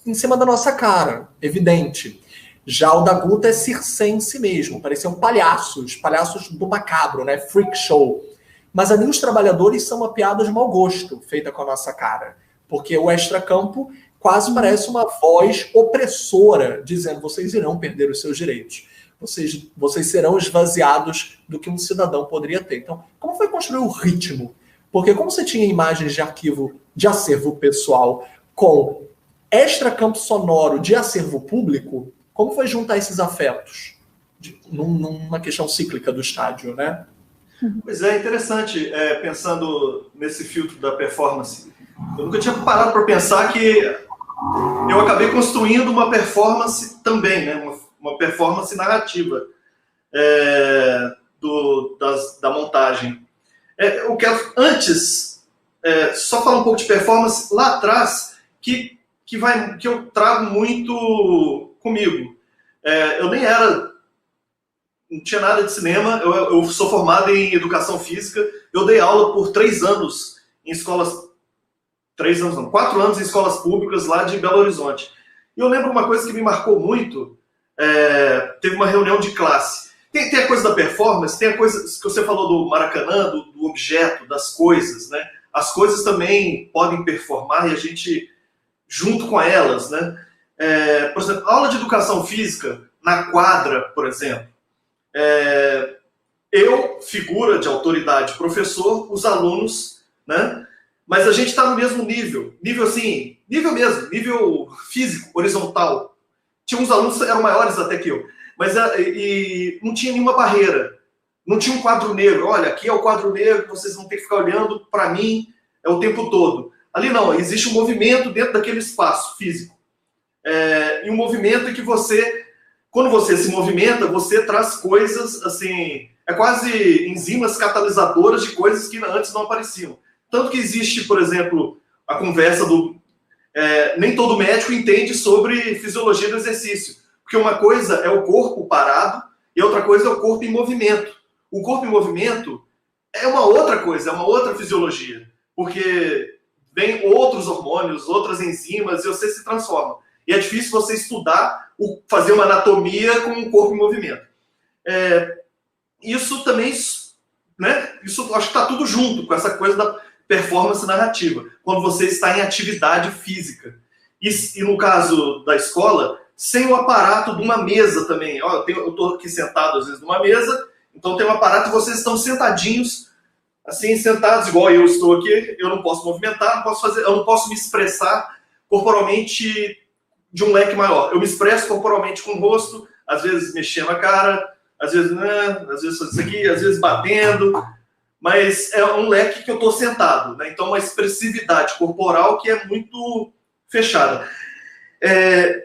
[SPEAKER 2] em cima da nossa cara, evidente. Já o da Guta é circense mesmo, pareciam palhaços do macabro, né? Freak show. Mas ali os trabalhadores são uma piada de mau gosto, feita com a nossa cara, porque o extracampo quase parece uma voz opressora, dizendo: vocês irão perder os seus direitos. Vocês serão esvaziados do que um cidadão poderia ter. Então, como foi construir o ritmo? Porque como você tinha imagens de arquivo de acervo pessoal com extracampo sonoro de acervo público, como foi juntar esses afetos numa questão cíclica do estádio, né?
[SPEAKER 1] Pois é, interessante, pensando nesse filtro da performance. Eu nunca tinha parado para pensar que eu acabei construindo uma performance também, né? Uma performance narrativa da montagem. Eu quero, antes, só falar um pouco de performance lá atrás, que eu trago muito comigo. Eu nem não tinha nada de cinema, eu sou formado em educação física, eu dei aula por 3 anos em escolas, 4 anos em escolas públicas lá de Belo Horizonte. E eu lembro uma coisa que me marcou muito, teve uma reunião de classe. Tem a coisa da performance, tem a coisa que você falou do Maracanã, do objeto, das coisas, né? As coisas também podem performar e a gente, junto com elas, né? Por exemplo, aula de educação física, na quadra, por exemplo, eu, figura de autoridade, professor, os alunos, né? Mas a gente está no mesmo nível assim, nível mesmo, nível físico, horizontal. Tinha uns alunos que eram maiores até que eu, mas e não tinha nenhuma barreira, não tinha um quadro negro. Olha, aqui é o quadro negro, vocês vão ter que ficar olhando para mim o tempo todo. Ali não, existe um movimento dentro daquele espaço físico. E um movimento em que quando você se movimenta, você traz coisas, assim, quase enzimas catalisadoras de coisas que antes não apareciam. Tanto que existe, por exemplo, a conversa nem todo médico entende sobre fisiologia do exercício. Porque uma coisa é o corpo parado e outra coisa é o corpo em movimento. O corpo em movimento é uma outra coisa, é uma outra fisiologia. Porque vem outros hormônios, outras enzimas e você se transforma. E é difícil você estudar, fazer uma anatomia com um corpo em movimento. Isso também, né? Isso acho que está tudo junto com essa coisa da performance narrativa, quando você está em atividade física. E no caso da escola, sem o aparato de uma mesa também. Eu estou aqui sentado, às vezes, numa mesa, então tem um aparato e vocês estão sentadinhos, assim, sentados, igual eu estou aqui, eu não posso movimentar, eu não posso me expressar corporalmente de um leque maior. Eu me expresso corporalmente com o rosto, às vezes mexendo a cara, às vezes fazendo isso aqui, às vezes batendo, mas é um leque que eu estou sentado, né? Então uma expressividade corporal que é muito fechada.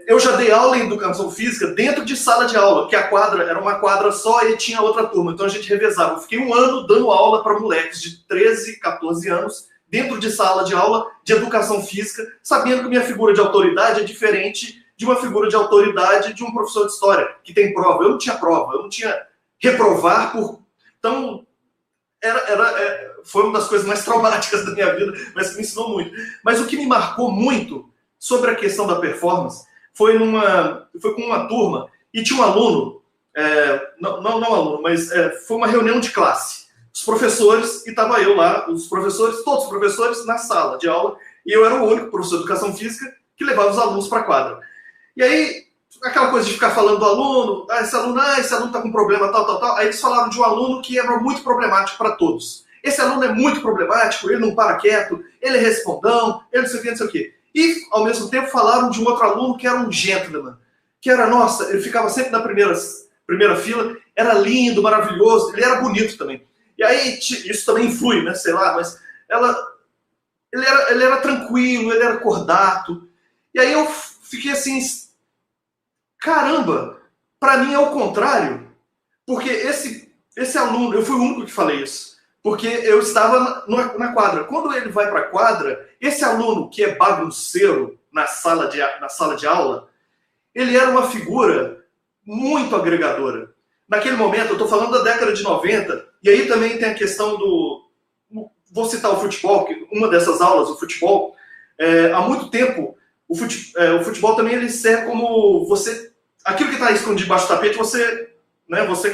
[SPEAKER 1] Eu já dei aula em educação física dentro de sala de aula, que a quadra era uma quadra só e tinha outra turma, então a gente revezava. Eu fiquei 1 ano dando aula para moleques de 13, 14 anos, dentro de sala de aula de educação física, sabendo que minha figura de autoridade é diferente de uma figura de autoridade de um professor de história, que tem prova. Eu não tinha prova, eu não tinha reprovar por... Então, foi uma das coisas mais traumáticas da minha vida, mas que me ensinou muito. Mas o que me marcou muito sobre a questão da performance foi com uma turma, e tinha um aluno, não aluno, mas foi uma reunião de classe. Os professores, e estava eu lá, todos os professores na sala de aula, e eu era o único professor de educação física que levava os alunos para a quadra. E aí aquela coisa de ficar falando do aluno, esse aluno está com problema, tal. Aí eles falaram de um aluno que era muito problemático para todos. Esse aluno é muito problemático, ele não para quieto, ele é respondão, ele não sei o que, não sei o que. E, ao mesmo tempo, falaram de um outro aluno que era um gentleman, que era, nossa, ele ficava sempre na primeira fila, era lindo, maravilhoso, ele era bonito também. E aí, isso também influi, né, sei lá, mas ele era tranquilo, ele era cordato. E aí eu fiquei assim, caramba, para mim é o contrário, porque esse aluno, eu fui o único que falei isso, porque eu estava na quadra. Quando ele vai para a quadra, esse aluno que é bagunceiro na sala de aula, ele era uma figura muito agregadora. Naquele momento, eu estou falando da década de 90, e aí também tem a questão vou citar o futebol, que uma dessas aulas, o futebol, há muito tempo, o futebol também ele serve como aquilo que está escondido debaixo do tapete, você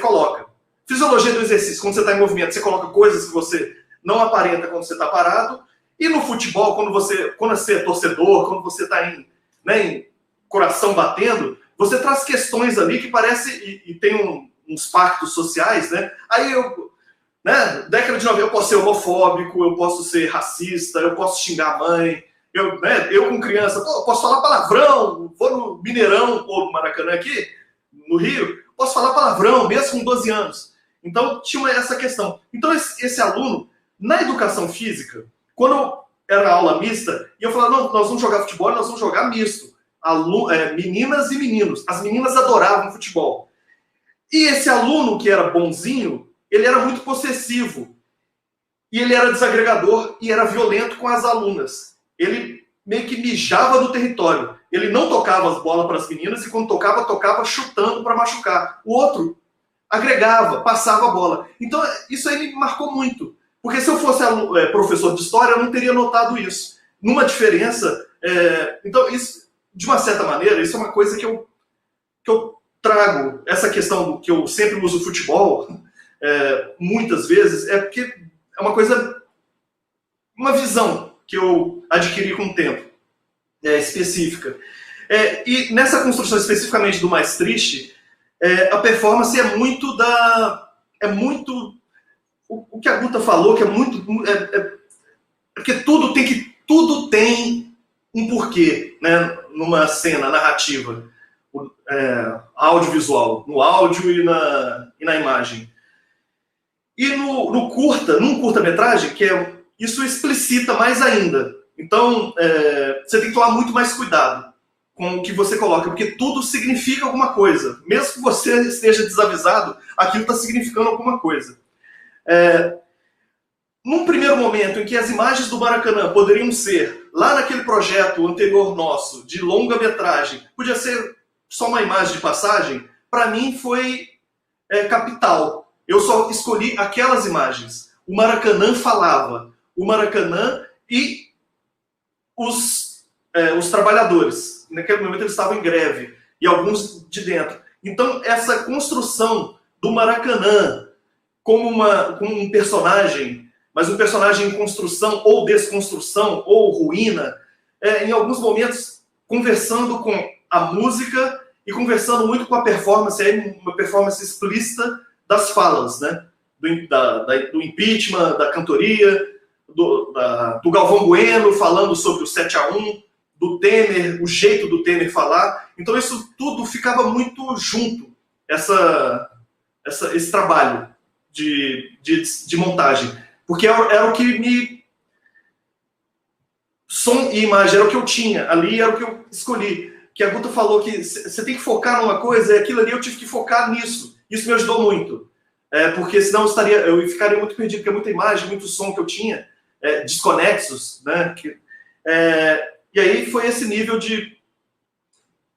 [SPEAKER 1] coloca. Fisiologia do exercício, quando você está em movimento, você coloca coisas que você não aparenta quando você está parado, e no futebol, quando você é torcedor, quando você está em coração batendo, você traz questões ali que parece, e tem uns pactos sociais, né? Aí década de 90, eu posso ser homofóbico, eu posso ser racista, eu posso xingar a mãe, eu com criança, posso falar palavrão, vou no Mineirão, ou no Maracanã aqui, no Rio, posso falar palavrão, mesmo com 12 anos. Então, tinha essa questão. Então, esse aluno, na educação física, quando era aula mista, e eu falava, não, nós vamos jogar futebol, nós vamos jogar misto. Meninas e meninos. As meninas adoravam futebol. E esse aluno que era bonzinho, ele era muito possessivo. E ele era desagregador e era violento com as alunas. Ele meio que mijava no território. Ele não tocava as bolas para as meninas e quando tocava chutando para machucar. O outro agregava, passava a bola. Então, isso aí me marcou muito. Porque se eu fosse professor de história, eu não teria notado isso. Numa diferença... então, isso, de uma certa maneira, isso é uma coisa que eu trago. Essa questão que eu sempre uso futebol, muitas vezes, é porque é uma visão que eu adquiri com o tempo, específica. E nessa construção especificamente do Mais Triste, a performance é muito o que a Guta falou, que é muito... porque tudo tem um porquê, né, numa cena narrativa, audiovisual, no áudio e na imagem. E num curta-metragem, isso explicita mais ainda. Então, você tem que tomar muito mais cuidado com o que você coloca, porque tudo significa alguma coisa. Mesmo que você esteja desavisado, aquilo está significando alguma coisa. Num primeiro momento em que as imagens do Maracanã poderiam ser, lá naquele projeto anterior nosso, de longa-metragem, podia ser só uma imagem de passagem, para mim foi capital. Eu só escolhi aquelas imagens. O Maracanã falava. O Maracanã e os trabalhadores. Naquele momento eles estavam em greve. E alguns de dentro. Então, essa construção do Maracanã como um personagem, mas um personagem em construção, ou desconstrução, ou ruína, em alguns momentos conversando com a música e conversando muito com a performance, uma performance explícita das falas, né? Do impeachment, da cantoria, do Galvão Bueno falando sobre o 7-1, do Temer, o jeito do Temer falar. Então isso tudo ficava muito junto, esse trabalho de montagem. Porque era o que som e imagem era o que eu tinha, ali era o que eu escolhi. Que a Guta falou que você tem que focar numa coisa, e aquilo ali eu tive que focar nisso. Isso me ajudou muito. Porque senão eu ficaria muito perdido, porque é muita imagem, muito som que eu tinha, desconexos, né? E aí foi esse nível de...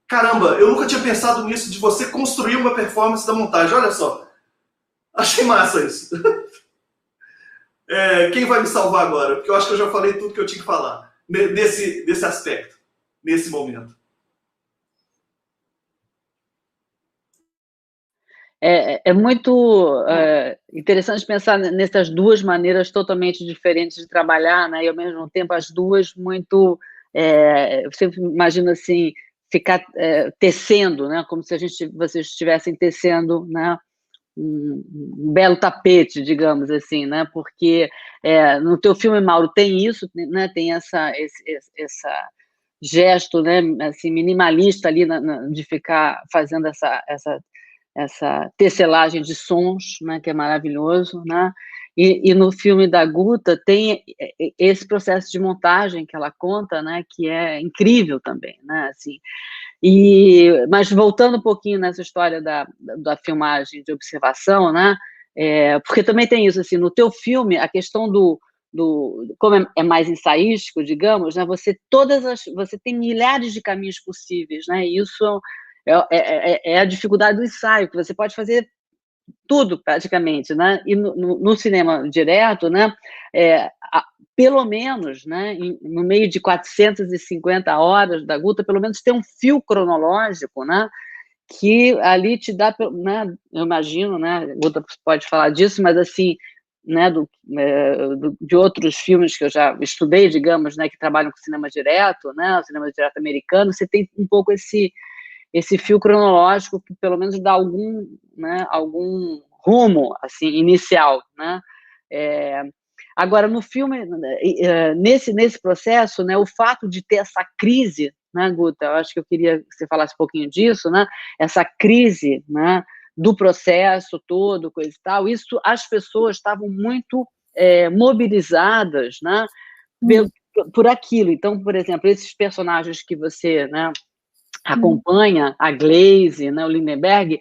[SPEAKER 1] Caramba, eu nunca tinha pensado nisso, de você construir uma performance da montagem. Olha só. Achei massa isso. Quem vai me salvar agora? Porque eu acho que eu já falei tudo que eu tinha que falar desse aspecto, nesse momento.
[SPEAKER 4] É muito interessante pensar nessas duas maneiras totalmente diferentes de trabalhar, né? E ao mesmo tempo as duas muito... eu sempre imagino assim, ficar tecendo, né? Como se vocês estivessem tecendo, né? Um belo tapete, digamos assim, né? Porque no teu filme, Mauro, tem isso, né? Tem essa gesto, né? Assim, minimalista ali de ficar fazendo essa tecelagem de sons, né? Que é maravilhoso, né? E no filme da Guta tem esse processo de montagem que ela conta, né? Que é incrível também, né? Assim, mas voltando um pouquinho nessa história da filmagem de observação, né? Porque também tem isso, assim, no teu filme, a questão como é mais ensaístico, digamos, né? Você tem milhares de caminhos possíveis, né? E isso é a dificuldade do ensaio, que você pode fazer tudo praticamente, né? E no cinema direto, né? Pelo menos, né, no meio de 450 horas da Guta, pelo menos tem um fio cronológico, né, que ali te dá, né, eu imagino, né, a Guta pode falar disso, mas assim, né, de outros filmes que eu já estudei, digamos, né, que trabalham com cinema direto, né, o cinema direto americano, você tem um pouco esse fio cronológico que pelo menos dá algum rumo, assim, inicial, né. Agora, no filme, nesse processo, né, o fato de ter essa crise, né, Guta, eu acho que eu queria que você falasse um pouquinho disso, né, essa crise, né, do processo todo, coisa e tal, isso, as pessoas estavam muito mobilizadas, né, por aquilo. Então, por exemplo, esses personagens que você, né, acompanha, a Glaze, né, o Lindenberg,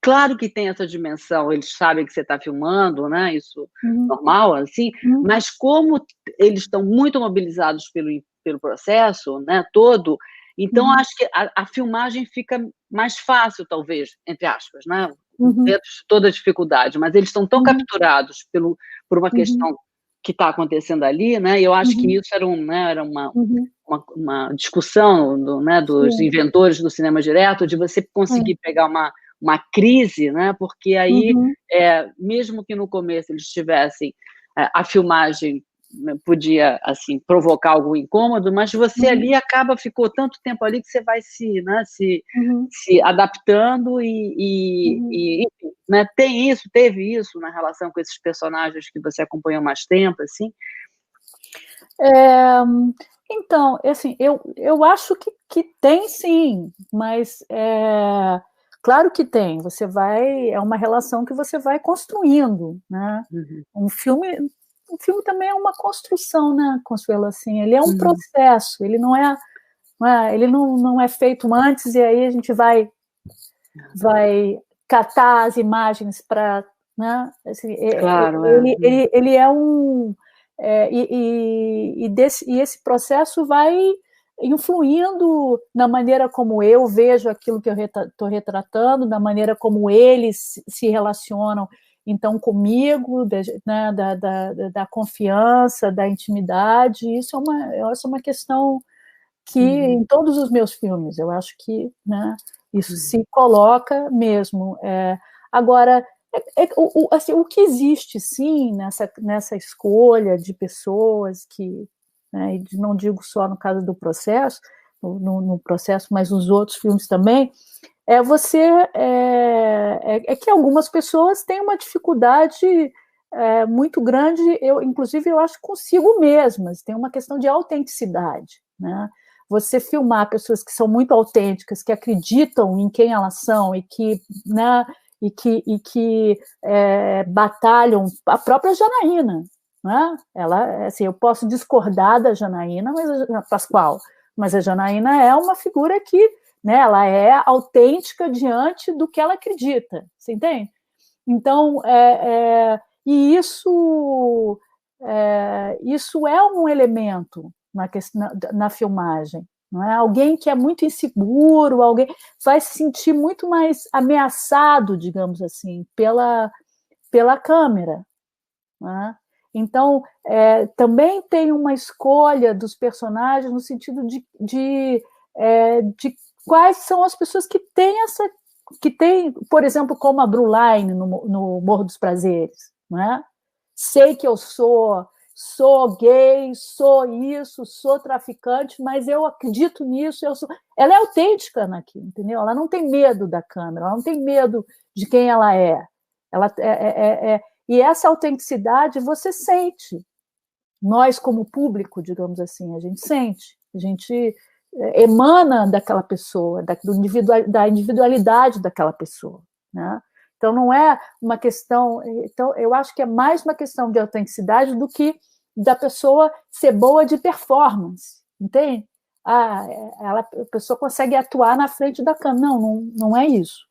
[SPEAKER 4] claro que tem essa dimensão, eles sabem que você está filmando, né? Isso normal, assim, mas como eles estão muito mobilizados pelo processo, né, todo, então acho que a filmagem fica mais fácil, talvez, entre aspas, né? Dentro de toda a dificuldade, mas eles estão tão capturados por uma questão que está acontecendo ali, né? E eu acho que isso era uma discussão né, dos inventores do cinema direto, de você conseguir pegar uma crise, né? Porque aí, mesmo que no começo eles tivessem a filmagem podia assim provocar algum incômodo, mas você ali ficou tanto tempo ali que você vai se adaptando enfim, né? Teve isso na relação com esses personagens que você acompanhou mais tempo, assim?
[SPEAKER 3] Então, assim, eu acho que tem sim, mas claro que tem. É uma relação que você vai construindo, né? Um filme também é uma construção, né, Consuelo? Assim, ele é um processo. Ele ele não é feito antes e aí a gente vai catar as imagens para, né? Assim,
[SPEAKER 4] claro,
[SPEAKER 3] ele é um e esse processo vai influindo na maneira como eu vejo aquilo que eu estou retratando, na maneira como eles se relacionam, então, comigo, né, da confiança, da intimidade. Isso é uma questão que, em todos os meus filmes, eu acho que, né, isso se coloca mesmo. Agora, assim, o que existe, sim, nessa escolha de pessoas que, né, não digo só no caso do processo, no processo, mas os outros filmes também, que algumas pessoas têm uma dificuldade muito grande, inclusive eu acho consigo mesmas, tem uma questão de autenticidade, né? Você filmar pessoas que são muito autênticas, que acreditam em quem elas são e que, né, e que batalham, a própria Janaína, né? Ela, assim, eu posso discordar da Janaína, Pascoal, mas a Janaína é uma figura que, né, ela é autêntica diante do que ela acredita, você entende? Então, e isso é um elemento na filmagem. Não é? Alguém que é muito inseguro, alguém vai se sentir muito mais ameaçado, digamos assim, pela câmera. Não é? Então, também tem uma escolha dos personagens no sentido de quais são as pessoas que têm por exemplo, como a Bruline no Morro dos Prazeres. Não é? Sei que eu sou sou gay, sou isso, sou traficante, mas eu acredito nisso, ela é autêntica naquilo, entendeu? Ela não tem medo da câmera, ela não tem medo de quem ela é. E essa autenticidade você sente. Nós, como público, digamos assim, a gente sente, a gente emana daquela pessoa, da individualidade daquela pessoa, né? Então, não é uma questão... Então, eu acho que é mais uma questão de autenticidade do que da pessoa ser boa de performance, entende? A pessoa consegue atuar na frente da câmera. Não é isso.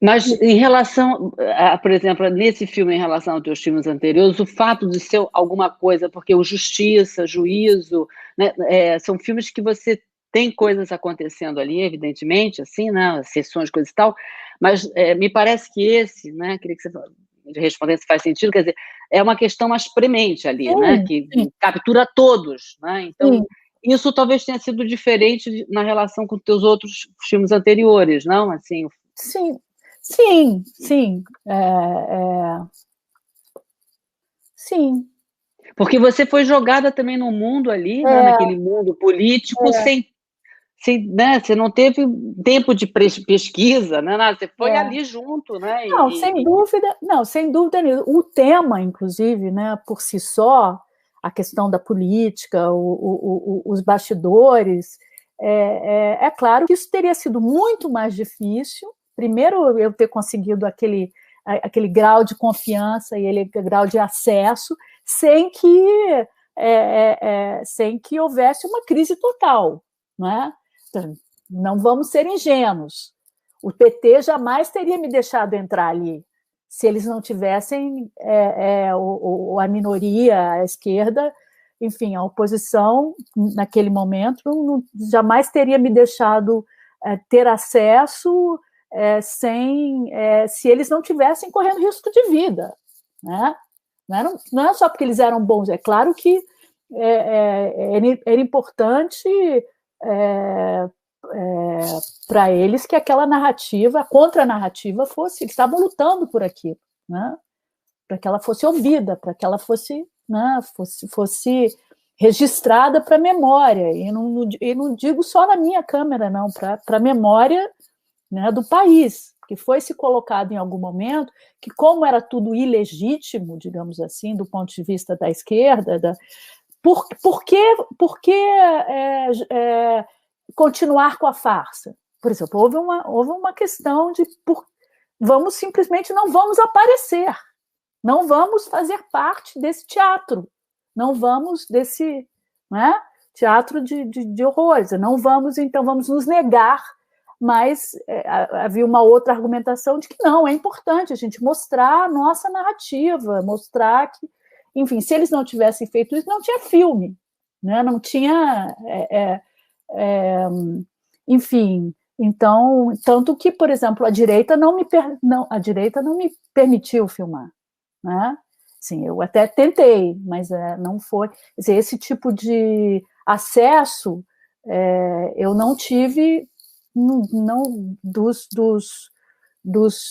[SPEAKER 4] Mas em relação, por exemplo, nesse filme, em relação aos teus filmes anteriores, o fato de ser alguma coisa, porque o Justiça, Juízo, né, são filmes que você tem coisas acontecendo ali, evidentemente, assim, né, sessões, coisas e tal, mas me parece que esse, né, queria que você respondesse se faz sentido, quer dizer, é uma questão mais premente ali, né, que captura todos, né, então isso talvez tenha sido diferente na relação com teus outros filmes anteriores, não? Assim,
[SPEAKER 3] sim. Sim.
[SPEAKER 4] Porque você foi jogada também no mundo ali, né, naquele mundo político, sem, né, você não teve tempo de pesquisa, né, você foi ali junto, né?
[SPEAKER 3] Não, sem dúvida nenhuma. O tema, inclusive, né, por si só, a questão da política, os bastidores, é claro que isso teria sido muito mais difícil. Primeiro, eu ter conseguido aquele grau de confiança e aquele grau de acesso sem que houvesse uma crise total, né? Então, não vamos ser ingênuos. O PT jamais teria me deixado entrar ali se eles não tivessem a minoria, a esquerda, enfim, a oposição naquele momento jamais teria me deixado ter acesso se eles não tivessem correndo risco de vida, né? Não é só porque eles eram bons, é claro que era importante para eles que aquela narrativa, a contranarrativa fosse, eles estavam lutando por aquilo, né? Para que ela fosse ouvida, para que ela fosse, né, fosse registrada para a memória, e não digo só na minha câmera, não, para a memória, né, do país, que foi se colocado em algum momento, que como era tudo ilegítimo, digamos assim, do ponto de vista da esquerda, por que continuar com a farsa? Por exemplo, houve uma questão de simplesmente não vamos aparecer, não vamos fazer parte desse teatro, não vamos desse, né, teatro de horrores, não vamos, então vamos nos negar. Mas havia uma outra argumentação de que não, é importante a gente mostrar a nossa narrativa, mostrar que, enfim, se eles não tivessem feito isso, não tinha filme, né? Não tinha, enfim, então, tanto que, por exemplo, a direita não me permitiu filmar, né? Sim, eu até tentei, mas não foi. Quer dizer, esse tipo de acesso eu não tive, não dos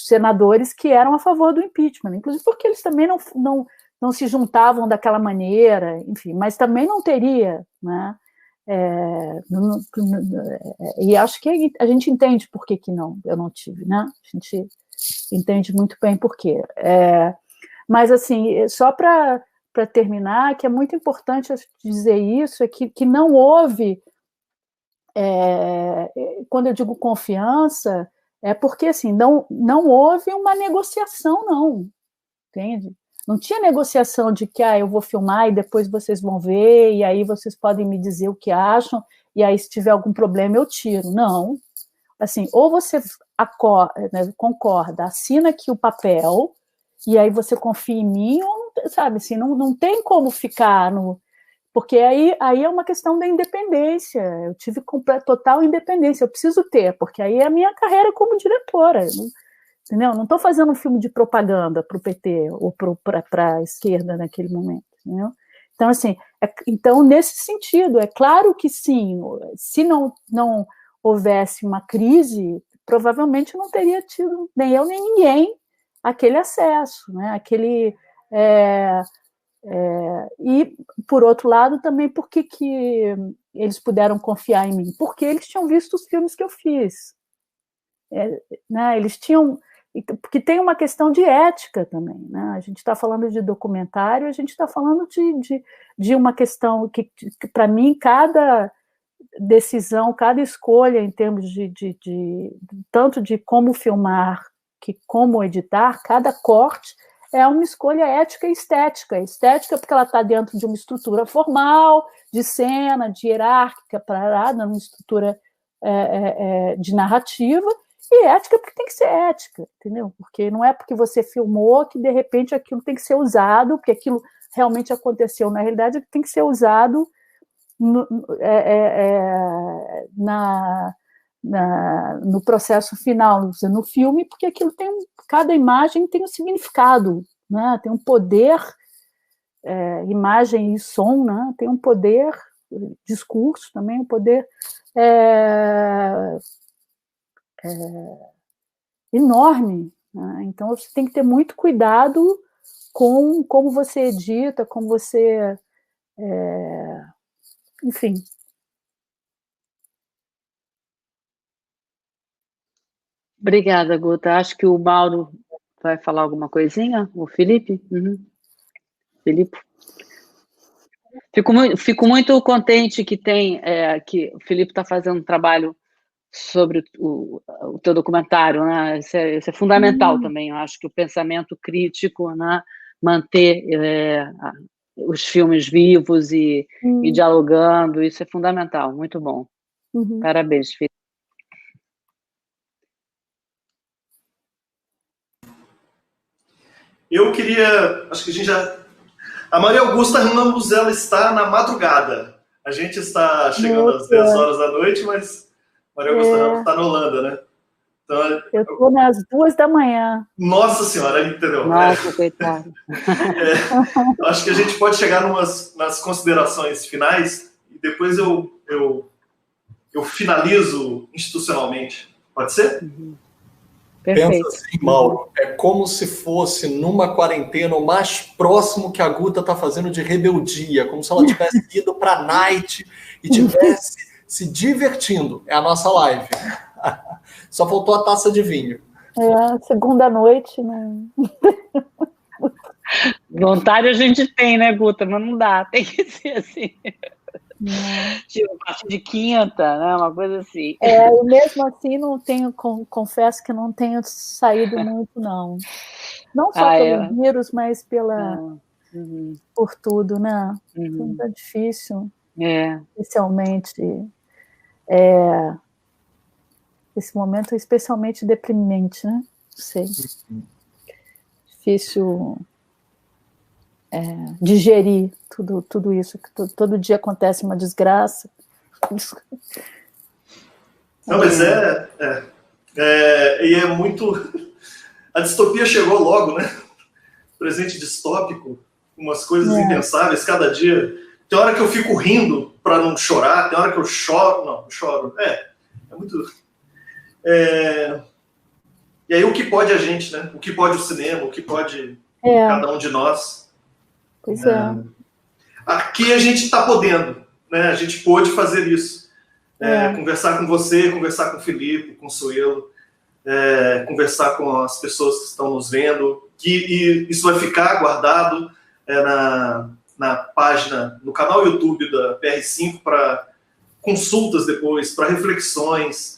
[SPEAKER 3] senadores que eram a favor do impeachment, inclusive porque eles também não se juntavam daquela maneira, enfim, mas também não teria, né? E acho que a gente entende por que eu não tive, né? A gente entende muito bem por quê. Mas, assim, só para terminar, que é muito importante dizer isso, é que não houve, quando eu digo confiança, é porque, assim, não houve uma negociação, não, entende? Não tinha negociação de que eu vou filmar e depois vocês vão ver, e aí vocês podem me dizer o que acham, e aí se tiver algum problema eu tiro. Não. Assim, ou você concorda, assina aqui o papel, e aí você confia em mim, ou, sabe, assim, não tem como ficar no... Porque aí é uma questão da independência. Eu tive total independência, eu preciso ter, porque aí é a minha carreira como diretora, entendeu? Não estou fazendo um filme de propaganda para o PT ou para a esquerda naquele momento, entendeu? Então, assim, então, nesse sentido, é claro que sim, se não houvesse uma crise provavelmente não teria tido, nem eu nem ninguém, aquele acesso, né? E, por outro lado, também, por que eles puderam confiar em mim? Porque eles tinham visto os filmes que eu fiz. Né? Eles tinham... Porque tem uma questão de ética também. Né? A gente está falando de documentário, a gente está falando de uma questão que para mim, cada decisão, cada escolha em termos tanto de como filmar que como editar, cada corte é uma escolha ética e estética. Estética porque ela está dentro de uma estrutura formal, de cena, de hierárquica, uma estrutura de narrativa, e ética porque tem que ser ética, entendeu? Porque não é porque você filmou que, de repente, aquilo tem que ser usado, porque aquilo realmente aconteceu na realidade, tem que ser usado no processo final, no filme, porque aquilo cada imagem tem um significado, né? Tem um poder, imagem e som, né? Tem um poder, discurso também, um poder enorme, né? Então você tem que ter muito cuidado com como você edita, como você, enfim.
[SPEAKER 4] Obrigada, Guta. Acho que o Mauro vai falar alguma coisinha, o Felipe? Uhum. Felipe. Fico muito contente que o Felipe está fazendo um trabalho sobre o teu documentário, né? Isso é fundamental também. Eu acho que o pensamento crítico, né? Manter os filmes vivos e dialogando, isso é fundamental. Muito bom. Parabéns, Felipe.
[SPEAKER 1] Eu queria, acho que a Maria Augusta Ramos, ela está na madrugada. A gente está chegando às 10 horas da noite, mas Maria Augusta Ramos está na Holanda, né? Então,
[SPEAKER 3] eu estou nas 2 da manhã.
[SPEAKER 1] Nossa Senhora, entendeu?
[SPEAKER 4] Nossa, coitado.
[SPEAKER 1] Acho que a gente pode chegar nas considerações finais e depois eu finalizo institucionalmente. Pode ser?
[SPEAKER 2] Perfeito. Pensa assim, Mauro, é como se fosse numa quarentena o mais próximo que a Guta está fazendo de rebeldia, como se ela tivesse ido para a night e tivesse se divertindo. É a nossa live. Só faltou a taça de vinho.
[SPEAKER 3] Segunda noite, né?
[SPEAKER 4] Vontade a gente tem, né, Guta? Mas não dá, tem que ser assim. Tipo, a partir de quinta, né? Uma coisa assim.
[SPEAKER 3] E mesmo assim, não tenho, confesso que não tenho saído muito, não. Não só pelo vírus, mas por tudo, né? Tudo é difícil. Especialmente. Esse momento é especialmente deprimente, né? Não sei. Difícil digerir tudo isso, que todo dia acontece uma desgraça.
[SPEAKER 1] Não, mas e é muito... A distopia chegou logo, né? Presente distópico, umas coisas impensáveis cada dia. Tem hora que eu fico rindo para não chorar, tem hora que eu choro. Não, choro. É muito... E aí o que pode a gente, né? O que pode o cinema, o que pode cada um de nós.
[SPEAKER 3] Pois é.
[SPEAKER 1] Aqui a gente está podendo, né? A gente pôde fazer isso. Conversar com você, conversar com o Felipe, com o Suelo, conversar com as pessoas que estão nos vendo, e isso vai ficar guardado na página, no canal YouTube da PR5 para consultas depois, para reflexões.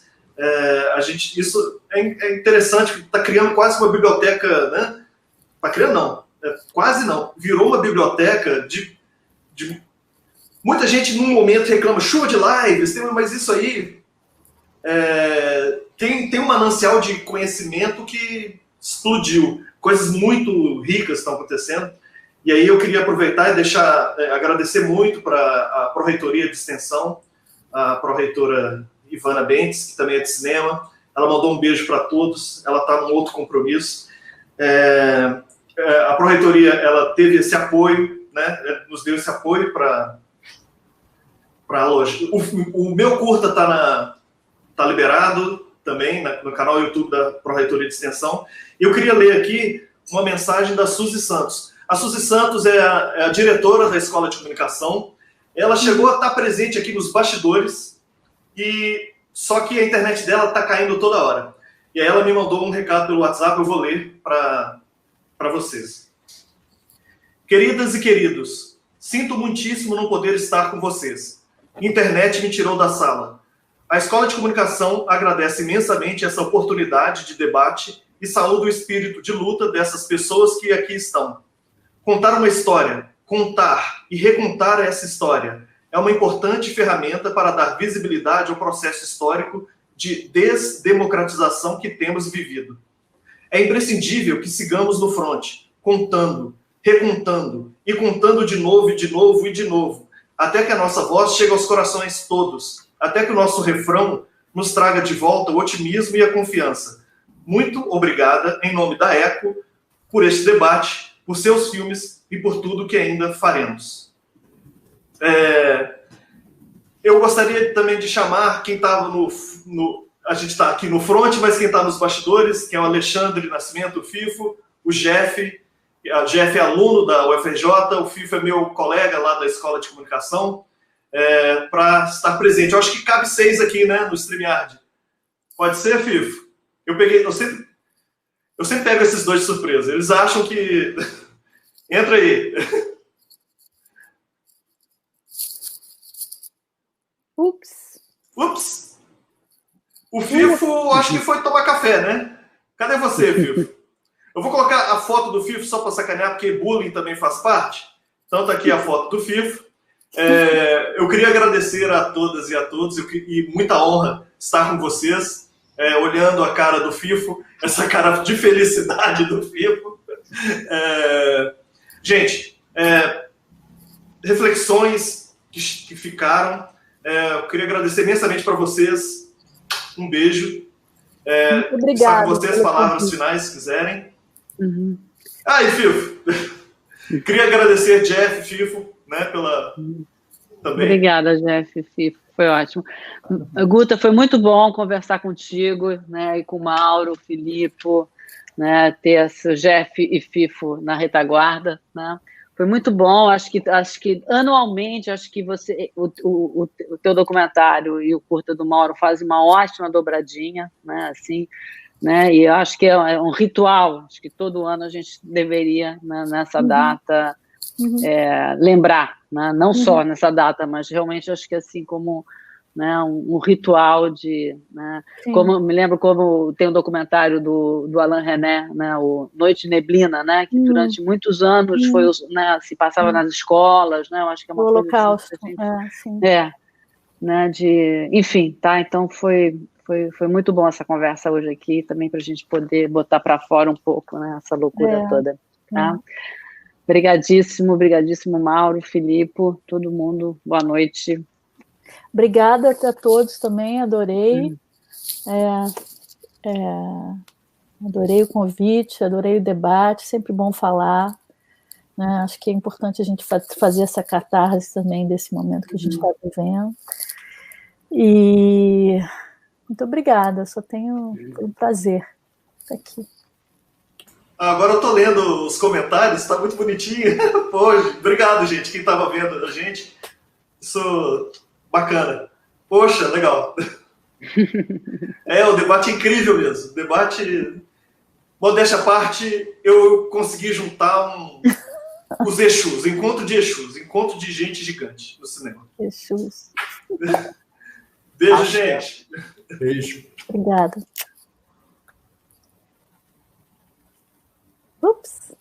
[SPEAKER 1] Isso é interessante, está criando quase uma biblioteca, né? Está criando não, quase não, virou uma biblioteca de muita gente num momento reclama chuva de lives, mas isso aí tem um manancial de conhecimento que explodiu, coisas muito ricas estão acontecendo, e aí eu queria aproveitar e agradecer muito para a Pró-Reitoria de Extensão, a Pró-Reitora Ivana Bentes, que também é de cinema. Ela mandou um beijo para todos, ela está num outro compromisso. A Pró-Reitoria, ela teve esse apoio, né, nos deu esse apoio para a loja. O meu curta tá liberado, também, no canal YouTube da Pró-Reitoria de Extensão. Eu queria ler aqui uma mensagem da Suzy Santos. A Suzy Santos é a diretora da Escola de Comunicação. Ela chegou a estar presente aqui nos bastidores, só que a internet dela está caindo toda hora. E aí ela me mandou um recado pelo WhatsApp, eu vou ler para vocês. Queridas e queridos, sinto muitíssimo não poder estar com vocês. Internet me tirou da sala. A Escola de Comunicação agradece imensamente essa oportunidade de debate e saúda o espírito de luta dessas pessoas que aqui estão. Contar uma história, contar e recontar essa história é uma importante ferramenta para dar visibilidade ao processo histórico de desdemocratização que temos vivido. É imprescindível que sigamos no fronte, contando, recontando e contando de novo e de novo e de novo, até que a nossa voz chegue aos corações todos, até que o nosso refrão nos traga de volta o otimismo e a confiança. Muito obrigada, em nome da ECO, por este debate, por seus filmes e por tudo que ainda faremos. Eu gostaria também de chamar quem estava a gente está aqui no front, mas quem está nos bastidores, que é o Alexandre Nascimento, o FIFO, o Jeff é aluno da UFRJ, o FIFO é meu colega lá da Escola de Comunicação, para estar presente. Eu acho que cabe 6 aqui, né, no StreamYard. Pode ser, FIFO? Eu sempre pego esses 2 de surpresa. Eles acham que... Entra aí. Ups. O FIFO, acho que foi tomar café, né? Cadê você, FIFO? Eu vou colocar a foto do FIFO só para sacanear, porque bullying também faz parte. Então tá aqui a foto do FIFO. Eu queria agradecer a todas e a todos, e muita honra estar com vocês, olhando a cara do FIFO, essa cara de felicidade do FIFO. Gente, reflexões que ficaram. Eu queria agradecer imensamente para vocês. Um beijo.
[SPEAKER 3] Muito obrigada.
[SPEAKER 1] Estar com vocês, palavras finais, se quiserem.
[SPEAKER 3] Uhum.
[SPEAKER 1] E FIFO. Queria agradecer Jeff, FIFO, né, pela... Também.
[SPEAKER 4] Obrigada, Jeff, FIFO. Foi ótimo. Guta, foi muito bom conversar contigo, né, e com o Mauro, Filipe, né, ter esse Jeff e FIFO na retaguarda, né? Foi muito bom. Acho que anualmente, acho que o teu documentário e o curta do Mauro fazem uma ótima dobradinha, né, assim, né, e eu acho que é um ritual. Acho que todo ano a gente deveria, né, nessa data, lembrar, né, não só nessa data, mas realmente acho que assim como, né, um ritual de, né, como me lembro como tem um documentário do Alain René, né, o Noite Neblina, né, que durante muitos anos foi, né, se passava nas escolas, né, eu acho que é uma
[SPEAKER 3] o
[SPEAKER 4] coisa
[SPEAKER 3] Holocausto,
[SPEAKER 4] assim, né, enfim, tá, então foi muito bom essa conversa hoje aqui, também para a gente poder botar para fora um pouco, né, essa loucura toda, tá? Obrigadíssimo, Mauro, Filipe, todo mundo, boa noite.
[SPEAKER 3] Obrigada a todos também, adorei. Adorei o convite, adorei o debate, sempre bom falar. Né? Acho que é importante a gente fazer essa catarse também desse momento que a gente está vivendo. E muito obrigada, só tenho um prazer estar aqui.
[SPEAKER 1] Agora eu estou lendo os comentários, está muito bonitinho. Pô, obrigado, gente, quem estava vendo a gente. Isso... Bacana. Poxa, legal. O debate é incrível mesmo. Debate, modéstia à parte, eu consegui juntar os Exus, encontro de Exus, encontro de gente gigante no cinema.
[SPEAKER 3] Exus.
[SPEAKER 1] Beijo, gente.
[SPEAKER 2] Beijo.
[SPEAKER 3] Obrigada. Ups.